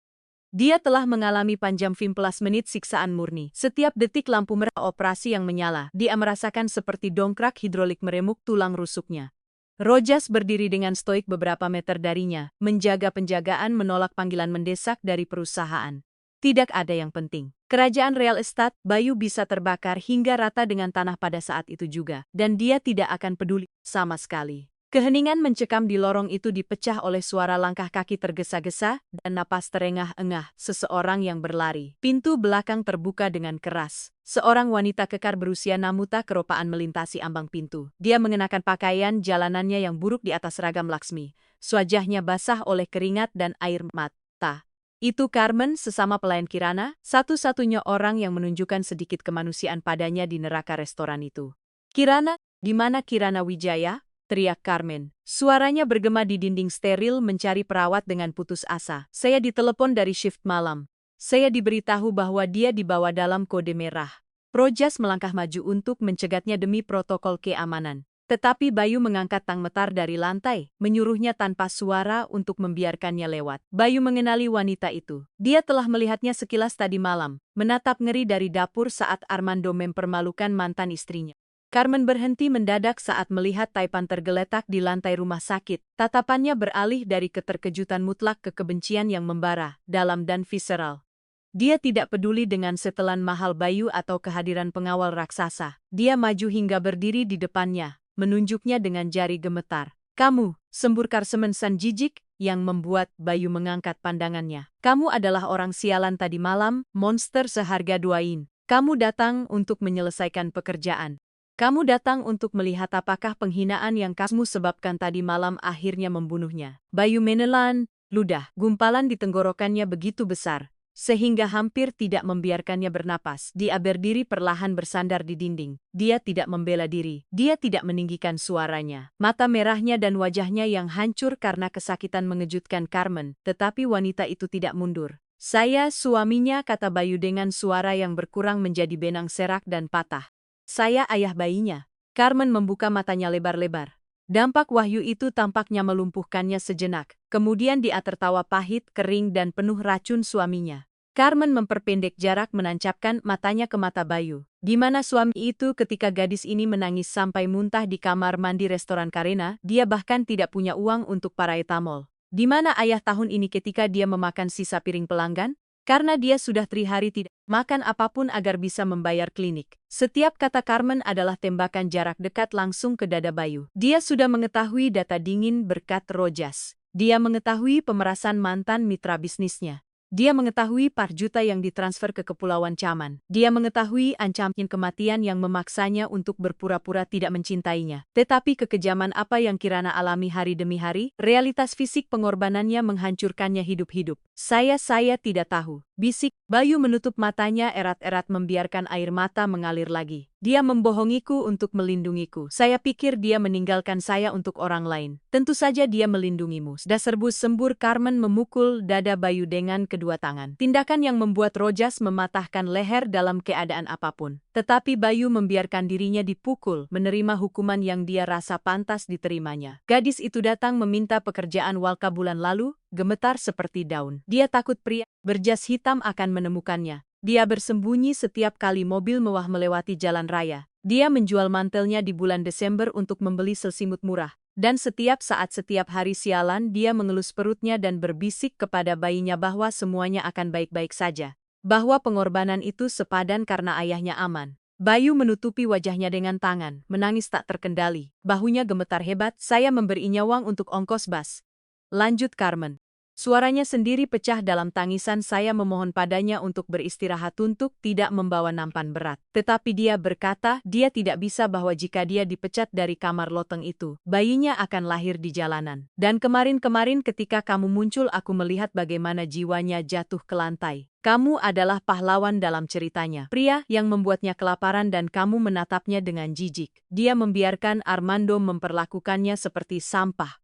Speaker 1: Dia telah mengalami panjang 15 menit siksaan murni. Setiap detik lampu merah operasi yang menyala, dia merasakan seperti dongkrak hidrolik meremuk tulang rusuknya. Rojas berdiri dengan stoik beberapa meter darinya, menjaga penjagaan menolak panggilan mendesak dari perusahaan. Tidak ada yang penting. Kerajaan real estate Bayu bisa terbakar hingga rata dengan tanah pada saat itu juga, dan dia tidak akan peduli sama sekali. Keheningan mencekam di lorong itu dipecah oleh suara langkah kaki tergesa-gesa dan napas terengah-engah seseorang yang berlari. Pintu belakang terbuka dengan keras. Seorang wanita kekar berusia namuta keropaan melintasi ambang pintu. Dia mengenakan pakaian jalanannya yang buruk di atas ragam Laksmi. Wajahnya basah oleh keringat dan air mata. Itu Carmen, sesama pelayan Kirana, satu-satunya orang yang menunjukkan sedikit kemanusiaan padanya di neraka restoran itu. Kirana, di mana Kirana Wijaya? Teriak Carmen. Suaranya bergema di dinding steril mencari perawat dengan putus asa. Saya ditelepon dari shift malam. Saya diberitahu bahwa dia dibawa dalam kode merah. Rojas melangkah maju untuk mencegatnya demi protokol keamanan. Tetapi Bayu mengangkat tang metar dari lantai, menyuruhnya tanpa suara untuk membiarkannya lewat. Bayu mengenali wanita itu. Dia telah melihatnya sekilas tadi malam, menatap ngeri dari dapur saat Armando mempermalukan mantan istrinya. Carmen berhenti mendadak saat melihat Taipan tergeletak di lantai rumah sakit. Tatapannya beralih dari keterkejutan mutlak ke kebencian yang membara, dalam dan visceral. Dia tidak peduli dengan setelan mahal Bayu atau kehadiran pengawal raksasa. Dia maju hingga berdiri di depannya, menunjuknya dengan jari gemetar. Kamu, sembur Karsemen San jijik, yang membuat Bayu mengangkat pandangannya. Kamu adalah orang sialan tadi malam, monster seharga 2 yin. Kamu datang untuk menyelesaikan pekerjaan. Kamu datang untuk melihat apakah penghinaan yang kamu sebabkan tadi malam akhirnya membunuhnya. Bayu menelan ludah. Gumpalan di tenggorokannya begitu besar, sehingga hampir tidak membiarkannya bernapas. Dia berdiri perlahan bersandar di dinding. Dia tidak membela diri. Dia tidak meninggikan suaranya. Mata merahnya dan wajahnya yang hancur karena kesakitan mengejutkan Carmen, tetapi wanita itu tidak mundur. Saya suaminya, kata Bayu dengan suara yang berkurang menjadi benang serak dan patah. Saya ayah bayinya. Carmen membuka matanya lebar-lebar. Dampak wahyu itu tampaknya melumpuhkannya sejenak. Kemudian dia tertawa pahit, kering dan penuh racun suaminya. Carmen memperpendek jarak menancapkan matanya ke mata Bayu. Di mana suami itu ketika gadis ini menangis sampai muntah di kamar mandi restoran Karena, dia bahkan tidak punya uang untuk paracetamol. Di mana ayah tahun ini ketika dia memakan sisa piring pelanggan? Karena dia sudah 3 hari tidak makan apapun agar bisa membayar klinik. Setiap kata Carmen adalah tembakan jarak dekat langsung ke dada Bayu. Dia sudah mengetahui data dingin berkat Rojas. Dia mengetahui pemerasan mantan mitra bisnisnya. Dia mengetahui par juta yang ditransfer ke Kepulauan Caman. Dia mengetahui ancaman kematian yang memaksanya untuk berpura-pura tidak mencintainya. Tetapi kekejaman apa yang Kirana alami hari demi hari, realitas fisik pengorbanannya menghancurkannya hidup-hidup. Saya tidak tahu. Bisik. Bayu menutup matanya erat-erat membiarkan air mata mengalir lagi. Dia membohongiku untuk melindungiku. Saya pikir dia meninggalkan saya untuk orang lain. Tentu saja dia melindungimu. Dasar bus sembur. Carmen memukul dada Bayu dengan kedua tangan. Tindakan yang membuat Rojas mematahkan leher dalam keadaan apapun. Tetapi Bayu membiarkan dirinya dipukul, menerima hukuman yang dia rasa pantas diterimanya. Gadis itu datang meminta pekerjaan Walka bulan lalu, gemetar seperti daun. Dia takut pria berjas hitam akan menemukannya. Dia bersembunyi setiap kali mobil mewah melewati jalan raya. Dia menjual mantelnya di bulan Desember untuk membeli selimut murah. Dan setiap saat setiap hari sialan dia mengelus perutnya dan berbisik kepada bayinya bahwa semuanya akan baik-baik saja. Bahwa pengorbanan itu sepadan karena ayahnya aman. Bayu menutupi wajahnya dengan tangan, menangis tak terkendali. Bahunya gemetar hebat. Saya memberinya uang untuk ongkos bas. Lanjut Carmen. Suaranya sendiri pecah dalam tangisan. Saya memohon padanya untuk beristirahat, untuk tidak membawa nampan berat. Tetapi dia berkata, dia tidak bisa, bahwa jika dia dipecat dari kamar loteng itu, bayinya akan lahir di jalanan. Dan kemarin-kemarin ketika kamu muncul, aku melihat bagaimana jiwanya jatuh ke lantai. Kamu adalah pahlawan dalam ceritanya. Pria yang membuatnya kelaparan dan kamu menatapnya dengan jijik. Dia membiarkan Armando memperlakukannya seperti sampah.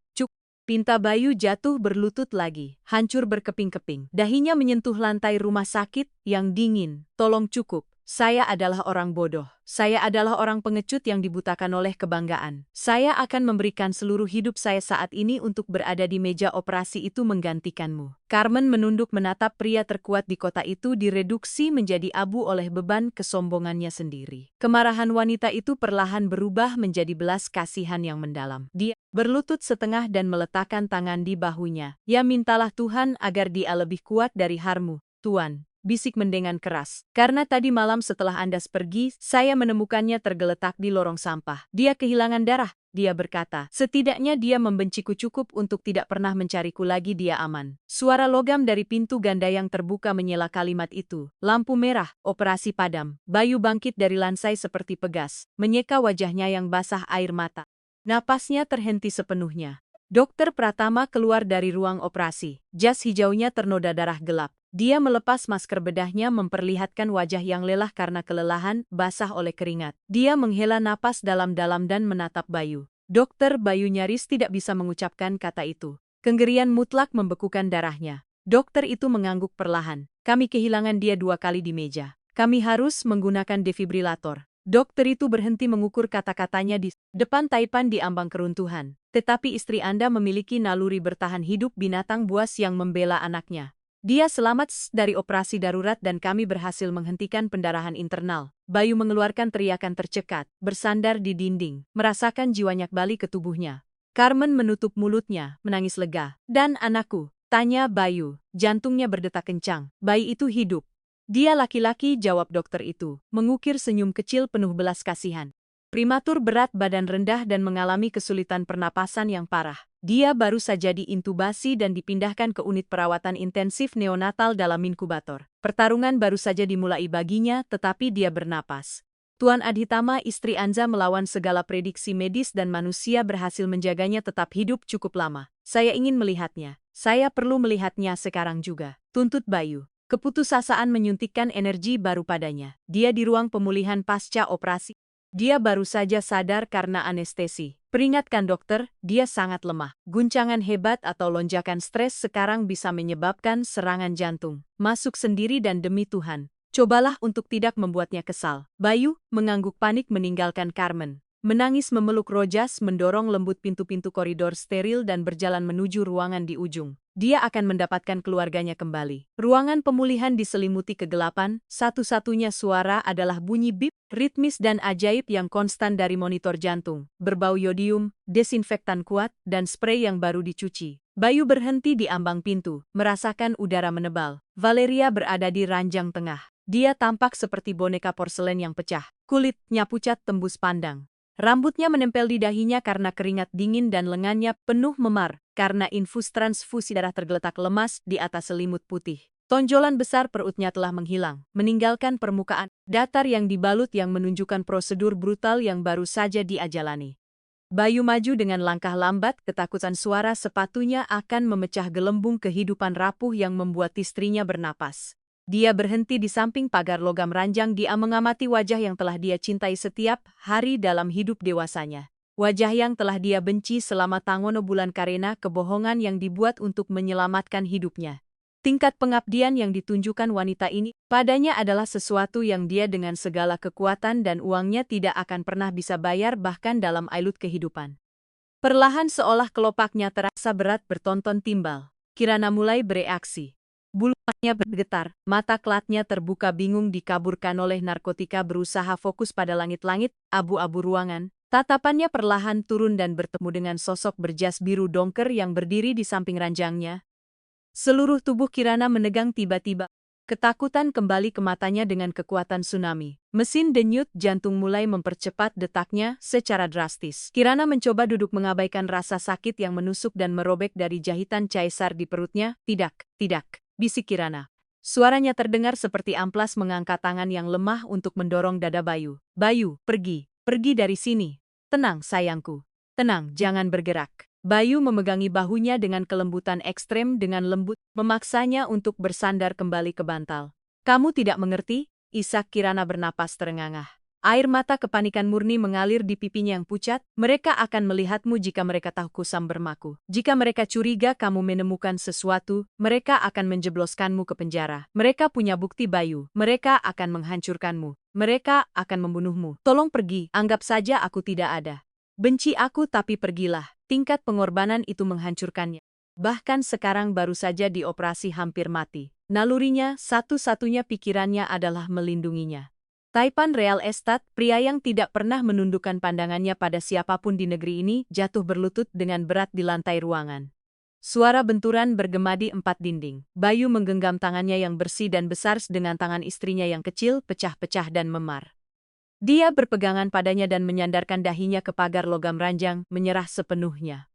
Speaker 1: Pinta Bayu jatuh berlutut lagi, hancur berkeping-keping. Dahinya menyentuh lantai rumah sakit yang dingin. Tolong, cukup. Saya adalah orang bodoh. Saya adalah orang pengecut yang dibutakan oleh kebanggaan. Saya akan memberikan seluruh hidup saya saat ini untuk berada di meja operasi itu menggantikanmu. Carmen menunduk menatap pria terkuat di kota itu direduksi menjadi abu oleh beban kesombongannya sendiri. Kemarahan wanita itu perlahan berubah menjadi belas kasihan yang mendalam. Dia berlutut setengah dan meletakkan tangan di bahunya. Ya, mintalah Tuhan agar dia lebih kuat dari Harmu, Tuan. Bisik mendengan keras. Karena tadi malam setelah Anda pergi, saya menemukannya tergeletak di lorong sampah. Dia kehilangan darah, dia berkata. Setidaknya dia membenciku cukup untuk tidak pernah mencariku lagi. Dia aman. Suara logam dari pintu ganda yang terbuka menyela kalimat itu. Lampu merah, operasi padam. Bayu bangkit dari lantai seperti pegas, menyeka wajahnya yang basah air mata. Napasnya terhenti sepenuhnya. Dokter Pratama keluar dari ruang operasi. Jas hijaunya ternoda darah gelap. Dia melepas masker bedahnya memperlihatkan wajah yang lelah karena kelelahan, basah oleh keringat. Dia menghela napas dalam-dalam dan menatap Bayu. Dokter Bayu nyaris tidak bisa mengucapkan kata itu. Kengerian mutlak membekukan darahnya. Dokter itu mengangguk perlahan. Kami kehilangan dia 2 kali di meja. Kami harus menggunakan defibrilator. Dokter itu berhenti mengukur kata-katanya di depan Taipan di ambang keruntuhan. Tetapi istri Anda memiliki naluri bertahan hidup binatang buas yang membela anaknya. Dia selamat dari operasi darurat dan kami berhasil menghentikan pendarahan internal. Bayu mengeluarkan teriakan tercekat, bersandar di dinding, merasakan jiwanya kembali ke tubuhnya. Carmen menutup mulutnya, menangis lega. Dan anakku? Tanya Bayu, jantungnya berdetak kencang. Bayi itu hidup. Dia laki-laki, jawab dokter itu, mengukir senyum kecil penuh belas kasihan. Primatur, berat badan rendah dan mengalami kesulitan pernapasan yang parah. Dia baru saja diintubasi dan dipindahkan ke unit perawatan intensif neonatal dalam inkubator. Pertarungan baru saja dimulai baginya, tetapi dia bernapas. Tuan Adhitama, istri Anza, melawan segala prediksi medis dan manusia berhasil menjaganya tetap hidup cukup lama. Saya ingin melihatnya. Saya perlu melihatnya sekarang juga, tuntut Bayu. Keputusasaan menyuntikkan energi baru padanya. Dia di ruang pemulihan pasca operasi. Dia baru saja sadar karena anestesi. Peringatkan dokter, dia sangat lemah. Guncangan hebat atau lonjakan stres sekarang bisa menyebabkan serangan jantung. Masuk sendiri dan demi Tuhan, cobalah untuk tidak membuatnya kesal. Bayu mengangguk panik meninggalkan Carmen. Menangis memeluk Rojas, mendorong lembut pintu-pintu koridor steril dan berjalan menuju ruangan di ujung. Dia akan mendapatkan keluarganya kembali. Ruangan pemulihan diselimuti kegelapan, satu-satunya suara adalah bunyi bip, ritmis dan ajaib yang konstan dari monitor jantung, berbau yodium, desinfektan kuat, dan spray yang baru dicuci. Bayu berhenti di ambang pintu, merasakan udara menebal. Valeria berada di ranjang tengah. Dia tampak seperti boneka porselen yang pecah. Kulitnya pucat tembus pandang. Rambutnya menempel di dahinya karena keringat dingin dan lengannya penuh memar karena infus transfusi darah tergeletak lemas di atas selimut putih. Tonjolan besar perutnya telah menghilang, meninggalkan permukaan datar yang dibalut yang menunjukkan prosedur brutal yang baru saja dia jalani. Bayu maju dengan langkah lambat, ketakutan suara sepatunya akan memecah gelembung kehidupan rapuh yang membuat istrinya bernapas. Dia berhenti di samping pagar logam ranjang. Dia mengamati wajah yang telah dia cintai setiap hari dalam hidup dewasanya. Wajah yang telah dia benci selama tangono bulan karena kebohongan yang dibuat untuk menyelamatkan hidupnya. Tingkat pengabdian yang ditunjukkan wanita ini padanya adalah sesuatu yang dia dengan segala kekuatan dan uangnya tidak akan pernah bisa bayar bahkan dalam ailut kehidupan. Perlahan seolah kelopaknya terasa berat bertonton timbal. Kirana mulai bereaksi. Bulunya bergetar, mata kelatnya terbuka bingung dikaburkan oleh narkotika berusaha fokus pada langit-langit, abu-abu ruangan. Tatapannya perlahan turun dan bertemu dengan sosok berjas biru dongker yang berdiri di samping ranjangnya. Seluruh tubuh Kirana menegang tiba-tiba. Ketakutan kembali ke matanya dengan kekuatan tsunami. Mesin denyut jantung mulai mempercepat detaknya secara drastis. Kirana mencoba duduk mengabaikan rasa sakit yang menusuk dan merobek dari jahitan caesar di perutnya. Tidak, tidak, bisik Kirana. Suaranya terdengar seperti amplas mengangkat tangan yang lemah untuk mendorong dada Bayu. Bayu, pergi, pergi dari sini. Tenang, sayangku. Tenang, jangan bergerak. Bayu memegangi bahunya dengan kelembutan ekstrem dengan lembut, memaksanya untuk bersandar kembali ke bantal. Kamu tidak mengerti? Isak Kirana bernapas terengah-engah. Air mata kepanikan murni mengalir di pipinya yang pucat. Mereka akan melihatmu jika mereka tahu kusam bermaku. Jika mereka curiga kamu menemukan sesuatu, mereka akan menjebloskanmu ke penjara. Mereka punya bukti Bayu. Mereka akan menghancurkanmu. Mereka akan membunuhmu. Tolong pergi, anggap saja aku tidak ada. Benci aku tapi pergilah. Tingkat pengorbanan itu menghancurkannya. Bahkan sekarang baru saja dioperasi hampir mati. Nalurinya, satu-satunya pikirannya adalah melindunginya. Taipan Real Estate, pria yang tidak pernah menundukkan pandangannya pada siapapun di negeri ini, jatuh berlutut dengan berat di lantai ruangan. Suara benturan bergema di 4 dinding. Bayu menggenggam tangannya yang bersih dan besar dengan tangan istrinya yang kecil, pecah-pecah dan memar. Dia berpegangan padanya dan menyandarkan dahinya ke pagar logam ranjang, menyerah sepenuhnya.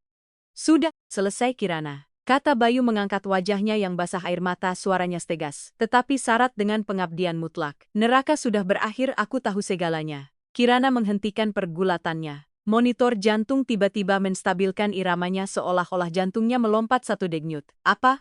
Speaker 1: Sudah, selesai Kirana, kata Bayu mengangkat wajahnya yang basah air mata, suaranya tegas, tetapi syarat dengan pengabdian mutlak. Neraka sudah berakhir, aku tahu segalanya. Kirana menghentikan pergulatannya. Monitor jantung tiba-tiba menstabilkan iramanya seolah-olah jantungnya melompat 1 denyut. Apa,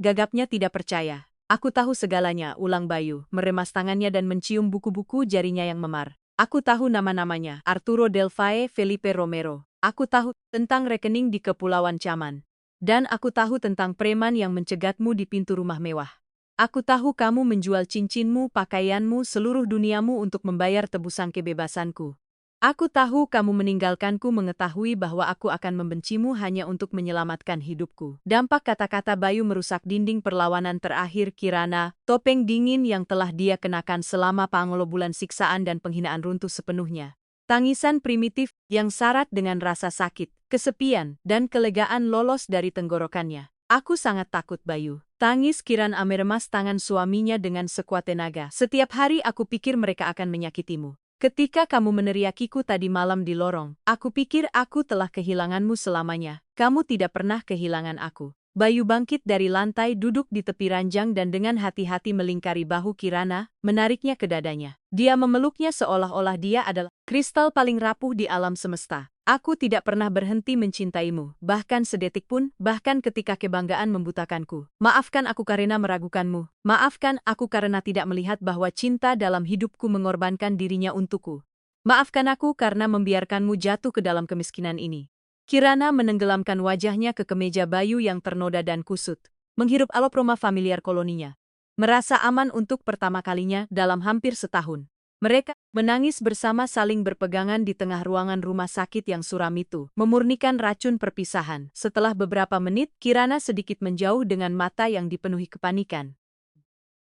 Speaker 1: gagapnya tidak percaya. Aku tahu segalanya, ulang Bayu, meremas tangannya dan mencium buku-buku jarinya yang memar. Aku tahu nama-namanya, Arturo Del Valle, Felipe Romero. Aku tahu tentang rekening di Kepulauan Caman. Dan aku tahu tentang preman yang mencegatmu di pintu rumah mewah. Aku tahu kamu menjual cincinmu, pakaianmu, seluruh duniamu untuk membayar tebusan kebebasanku. Aku tahu kamu meninggalkanku mengetahui bahwa aku akan membencimu hanya untuk menyelamatkan hidupku. Dampak kata-kata Bayu merusak dinding perlawanan terakhir Kirana, topeng dingin yang telah dia kenakan selama panglobulan siksaan dan penghinaan runtuh sepenuhnya. Tangisan primitif yang syarat dengan rasa sakit, kesepian, dan kelegaan lolos dari tenggorokannya. Aku sangat takut Bayu. Tangis Kirana meremas tangan suaminya dengan sekuat tenaga. Setiap hari aku pikir mereka akan menyakitimu. Ketika kamu meneriakiku tadi malam di lorong, aku pikir aku telah kehilanganmu selamanya. Kamu tidak pernah kehilangan aku. Bayu bangkit dari lantai, duduk di tepi ranjang dan dengan hati-hati melingkari bahu Kirana, menariknya ke dadanya. Dia memeluknya seolah-olah dia adalah kristal paling rapuh di alam semesta. Aku tidak pernah berhenti mencintaimu, bahkan sedetik pun, bahkan ketika kebanggaan membutakanku. Maafkan aku karena meragukanmu. Maafkan aku karena tidak melihat bahwa cinta dalam hidupku mengorbankan dirinya untukku. Maafkan aku karena membiarkanmu jatuh ke dalam kemiskinan ini. Kirana menenggelamkan wajahnya ke kemeja Bayu yang ternoda dan kusut, menghirup aloproma familiar koloninya. Merasa aman untuk pertama kalinya dalam hampir setahun. Mereka menangis bersama saling berpegangan di tengah ruangan rumah sakit yang suram itu, memurnikan racun perpisahan. Setelah beberapa menit, Kirana sedikit menjauh dengan mata yang dipenuhi kepanikan.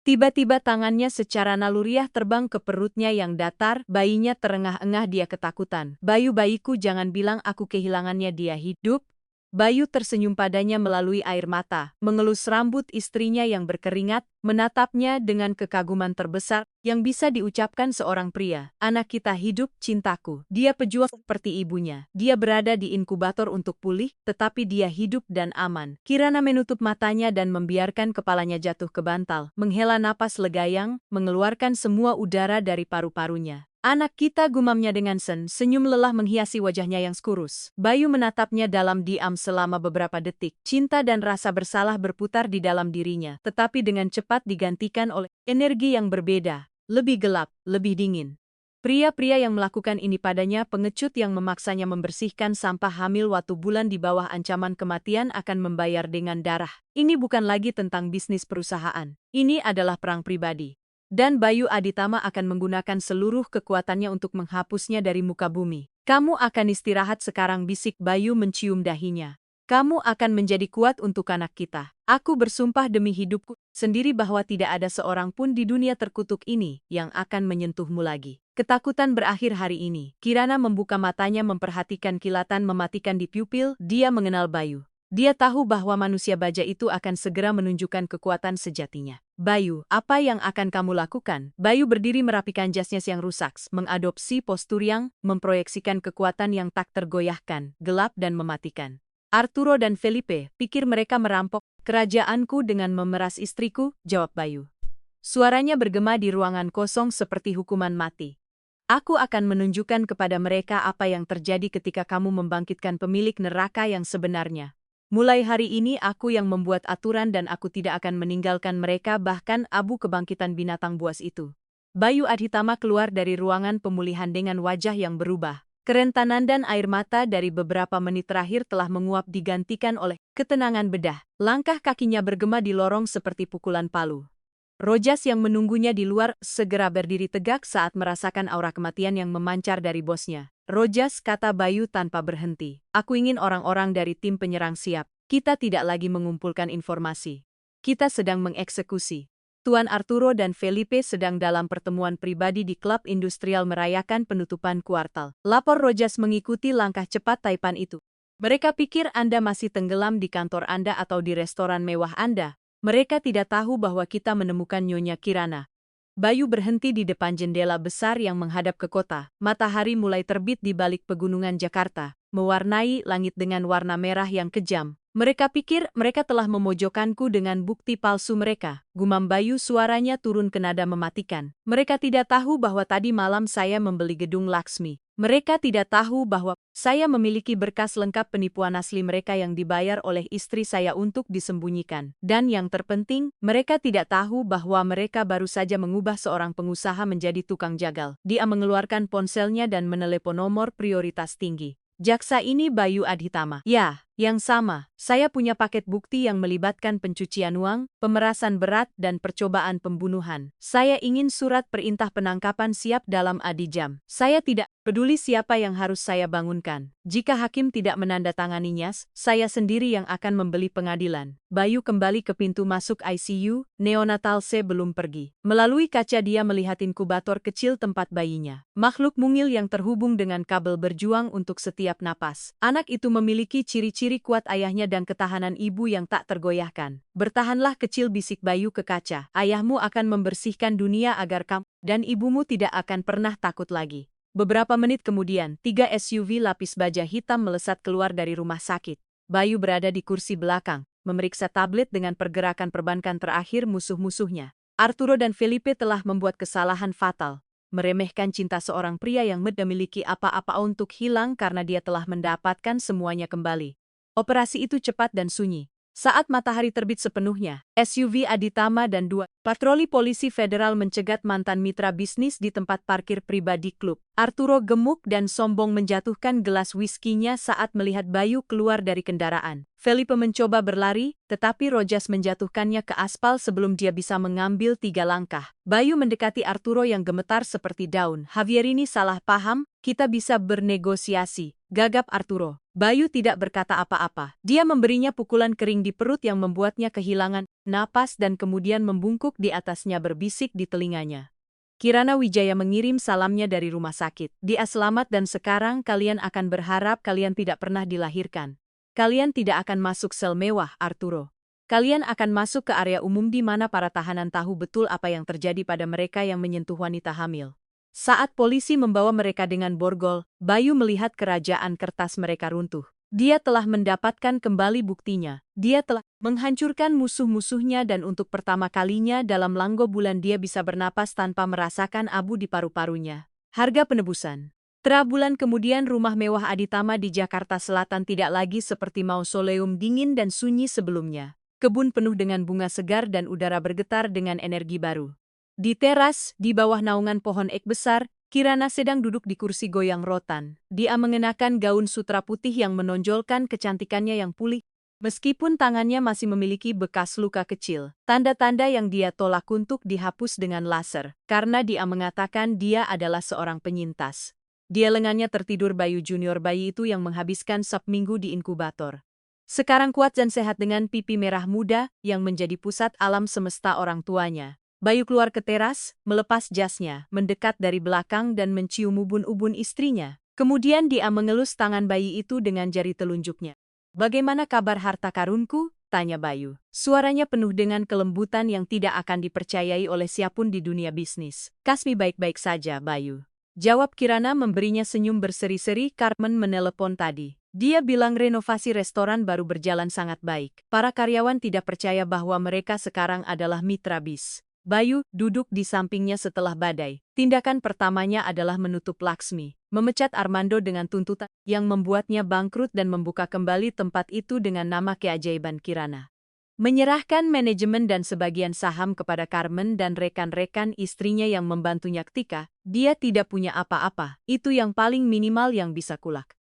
Speaker 1: Tiba-tiba tangannya secara naluriah terbang ke perutnya yang datar, bayinya terengah-engah dia ketakutan. Bayu bayiku, jangan bilang aku kehilangannya, dia hidup. Bayu tersenyum padanya melalui air mata, mengelus rambut istrinya yang berkeringat, menatapnya dengan kekaguman terbesar yang bisa diucapkan seorang pria. Anak kita hidup, cintaku. Dia pejuang seperti ibunya. Dia berada di inkubator untuk pulih, tetapi dia hidup dan aman. Kirana menutup matanya dan membiarkan kepalanya jatuh ke bantal, menghela napas legayang, mengeluarkan semua udara dari paru-parunya. Anak kita, gumamnya dengan senyum lelah menghiasi wajahnya yang kurus. Bayu menatapnya dalam diam selama beberapa detik. Cinta dan rasa bersalah berputar di dalam dirinya, tetapi dengan cepat digantikan oleh energi yang berbeda, lebih gelap, lebih dingin. Pria-pria yang melakukan ini padanya pengecut yang memaksanya membersihkan sampah hamil waktu bulan di bawah ancaman kematian akan membayar dengan darah. Ini bukan lagi tentang bisnis perusahaan. Ini adalah perang pribadi. Dan Bayu Aditama akan menggunakan seluruh kekuatannya untuk menghapusnya dari muka bumi. Kamu akan istirahat sekarang, bisik Bayu mencium dahinya. Kamu akan menjadi kuat untuk anak kita. Aku bersumpah demi hidupku sendiri bahwa tidak ada seorang pun di dunia terkutuk ini yang akan menyentuhmu lagi. Ketakutan berakhir hari ini. Kirana membuka matanya memperhatikan kilatan mematikan di pupil, dia mengenal Bayu. Dia tahu bahwa manusia baja itu akan segera menunjukkan kekuatan sejatinya. Bayu, apa yang akan kamu lakukan? Bayu berdiri merapikan jasnya yang rusak, mengadopsi postur yang memproyeksikan kekuatan yang tak tergoyahkan, gelap dan mematikan. Arturo dan Felipe, pikir mereka merampok kerajaanku dengan memeras istriku, jawab Bayu. Suaranya bergema di ruangan kosong seperti hukuman mati. Aku akan menunjukkan kepada mereka apa yang terjadi ketika kamu membangkitkan pemilik neraka yang sebenarnya. Mulai hari ini aku yang membuat aturan dan aku tidak akan meninggalkan mereka bahkan abu kebangkitan binatang buas itu. Bayu Adhitama keluar dari ruangan pemulihan dengan wajah yang berubah. Kerentanan dan air mata dari beberapa menit terakhir telah menguap digantikan oleh ketenangan bedah. Langkah kakinya bergema di lorong seperti pukulan palu. Rojas yang menunggunya di luar segera berdiri tegak saat merasakan aura kematian yang memancar dari bosnya. Rojas, kata Bayu tanpa berhenti. Aku ingin orang-orang dari tim penyerang siap. Kita tidak lagi mengumpulkan informasi. Kita sedang mengeksekusi. Tuan Arturo dan Felipe sedang dalam pertemuan pribadi di klub industrial merayakan penutupan kuartal. Lapor Rojas mengikuti langkah cepat Taipan itu. Mereka pikir Anda masih tenggelam di kantor Anda atau di restoran mewah Anda. Mereka tidak tahu bahwa kita menemukan Nyonya Kirana. Bayu berhenti di depan jendela besar yang menghadap ke kota. Matahari mulai terbit di balik pegunungan Jakarta, mewarnai langit dengan warna merah yang kejam. Mereka pikir mereka telah memojokkanku dengan bukti palsu mereka. Gumam Bayu, suaranya turun ke nada mematikan. Mereka tidak tahu bahwa tadi malam saya membeli gedung Laksmi. Mereka tidak tahu bahwa saya memiliki berkas lengkap penipuan asli mereka yang dibayar oleh istri saya untuk disembunyikan. Dan yang terpenting, mereka tidak tahu bahwa mereka baru saja mengubah seorang pengusaha menjadi tukang jagal. Dia mengeluarkan ponselnya dan menelepon nomor prioritas tinggi. Jaksa ini Bayu Adhitama. Ya, yang sama. Saya punya paket bukti yang melibatkan pencucian uang, pemerasan berat, dan percobaan pembunuhan. Saya ingin surat perintah penangkapan siap dalam adi jam. Saya tidak peduli siapa yang harus saya bangunkan. Jika hakim tidak menandatanganinya, saya sendiri yang akan membeli pengadilan. Bayu kembali ke pintu masuk ICU, neonatal C belum pergi. Melalui kaca dia melihat inkubator kecil tempat bayinya. Makhluk mungil yang terhubung dengan kabel berjuang untuk setiap napas. Anak itu memiliki ciri-ciri kuat ayahnya dan ketahanan ibu yang tak tergoyahkan. Bertahanlah kecil, bisik Bayu ke kaca. Ayahmu akan membersihkan dunia agar kamu dan ibumu tidak akan pernah takut lagi. Beberapa menit kemudian, 3 SUV lapis baja hitam melesat keluar dari rumah sakit. Bayu berada di kursi belakang, memeriksa tablet dengan pergerakan perbankan terakhir musuh-musuhnya. Arturo dan Felipe telah membuat kesalahan fatal. Meremehkan cinta seorang pria yang tidak memiliki apa-apa untuk hilang karena dia telah mendapatkan semuanya kembali. Operasi itu cepat dan sunyi. Saat matahari terbit sepenuhnya, SUV Adhitama dan 2 patroli polisi federal mencegat mantan mitra bisnis di tempat parkir pribadi klub. Arturo gemuk dan sombong menjatuhkan gelas whiskinya saat melihat Bayu keluar dari kendaraan. Felipe mencoba berlari, tetapi Rojas menjatuhkannya ke aspal sebelum dia bisa mengambil 3 langkah. Bayu mendekati Arturo yang gemetar seperti daun. Javier ini salah paham, kita bisa bernegosiasi, gagap Arturo. Bayu tidak berkata apa-apa. Dia memberinya pukulan kering di perut yang membuatnya kehilangan napas dan kemudian membungkuk di atasnya berbisik di telinganya. Kirana Wijaya mengirim salamnya dari rumah sakit. Dia selamat dan sekarang kalian akan berharap kalian tidak pernah dilahirkan. Kalian tidak akan masuk sel mewah, Arturo. Kalian akan masuk ke area umum di mana para tahanan tahu betul apa yang terjadi pada mereka yang menyentuh wanita hamil. Saat polisi membawa mereka dengan borgol, Bayu melihat kerajaan kertas mereka runtuh. Dia telah mendapatkan kembali buktinya. Dia telah menghancurkan musuh-musuhnya dan untuk pertama kalinya dalam langgo bulan dia bisa bernapas tanpa merasakan abu di paru-parunya. Harga penebusan. Bulan kemudian rumah mewah Adhitama di Jakarta Selatan tidak lagi seperti mausoleum dingin dan sunyi sebelumnya. Kebun penuh dengan bunga segar dan udara bergetar dengan energi baru. Di teras, di bawah naungan pohon ek besar, Kirana sedang duduk di kursi goyang rotan. Dia mengenakan gaun sutra putih yang menonjolkan kecantikannya yang pulih. Meskipun tangannya masih memiliki bekas luka kecil, tanda-tanda yang dia tolak untuk dihapus dengan laser, karena dia mengatakan dia adalah seorang penyintas. Dia lengannya tertidur Bayu Junior, bayi itu yang menghabiskan Sabtu di inkubator. Sekarang kuat dan sehat dengan pipi merah muda yang menjadi pusat alam semesta orang tuanya. Bayu keluar ke teras, melepas jasnya, mendekat dari belakang dan mencium ubun-ubun istrinya. Kemudian dia mengelus tangan bayi itu dengan jari telunjuknya. Bagaimana kabar harta karunku? Tanya Bayu. Suaranya penuh dengan kelembutan yang tidak akan dipercayai oleh siapapun di dunia bisnis. Kasmi baik-baik saja, Bayu. Jawab Kirana memberinya senyum berseri-seri. Carmen menelepon tadi. Dia bilang renovasi restoran baru berjalan sangat baik. Para karyawan tidak percaya bahwa mereka sekarang adalah mitra bis. Bayu duduk di sampingnya setelah badai. Tindakan pertamanya adalah menutup Laksmi, memecat Armando dengan tuntutan yang membuatnya bangkrut dan membuka kembali tempat itu dengan nama Keajaiban Kirana. Menyerahkan manajemen dan sebagian saham kepada Carmen dan rekan-rekan istrinya yang membantunya ketika dia tidak punya apa-apa. Itu yang paling minimal yang bisa kulak.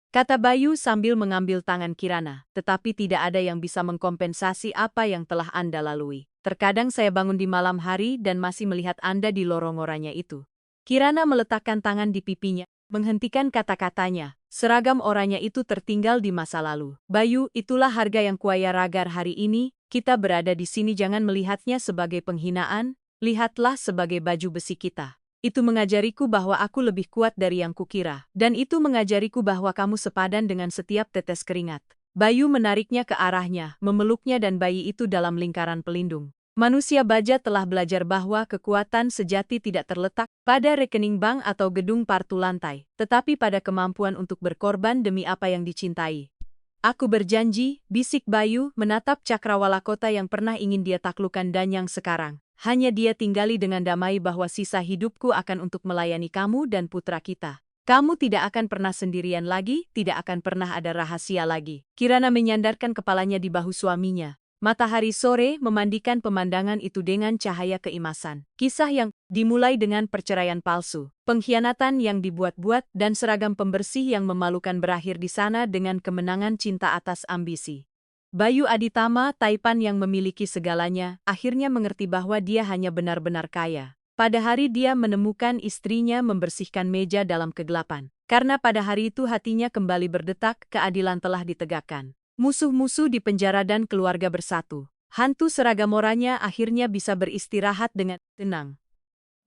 Speaker 1: Kata Bayu sambil mengambil tangan Kirana, tetapi tidak ada yang bisa mengkompensasi apa yang telah Anda lalui. Terkadang saya bangun di malam hari dan masih melihat Anda di lorong-orangnya itu. Kirana meletakkan tangan di pipinya, menghentikan kata-katanya. Seragam orangnya itu tertinggal di masa lalu. Bayu, itulah harga yang kuaya ragar hari ini. Kita berada di sini, jangan melihatnya sebagai penghinaan, lihatlah sebagai baju besi kita. Itu mengajariku bahwa aku lebih kuat dari yang kukira. Dan itu mengajariku bahwa kamu sepadan dengan setiap tetes keringat. Bayu menariknya ke arahnya, memeluknya dan bayi itu dalam lingkaran pelindung. Manusia baja telah belajar bahwa kekuatan sejati tidak terletak pada rekening bank atau gedung partu lantai, tetapi pada kemampuan untuk berkorban demi apa yang dicintai. Aku berjanji, bisik Bayu menatap cakrawala kota yang pernah ingin dia taklukkan dan yang sekarang hanya dia tinggali dengan damai, bahwa sisa hidupku akan untuk melayani kamu dan putra kita. Kamu tidak akan pernah sendirian lagi, tidak akan pernah ada rahasia lagi. Kirana menyandarkan kepalanya di bahu suaminya. Matahari sore memandikan pemandangan itu dengan cahaya keimasan. Kisah yang dimulai dengan perceraian palsu, pengkhianatan yang dibuat-buat, dan seragam pembersih yang memalukan berakhir di sana dengan kemenangan cinta atas ambisi. Bayu Aditama, Taipan yang memiliki segalanya, akhirnya mengerti bahwa dia hanya benar-benar kaya. Pada hari dia menemukan istrinya membersihkan meja dalam kegelapan. Karena pada hari itu hatinya kembali berdetak, keadilan telah ditegakkan. Musuh-musuh di penjara dan keluarga bersatu. Hantu seragam orangnya akhirnya bisa beristirahat dengan tenang.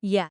Speaker 1: Ya,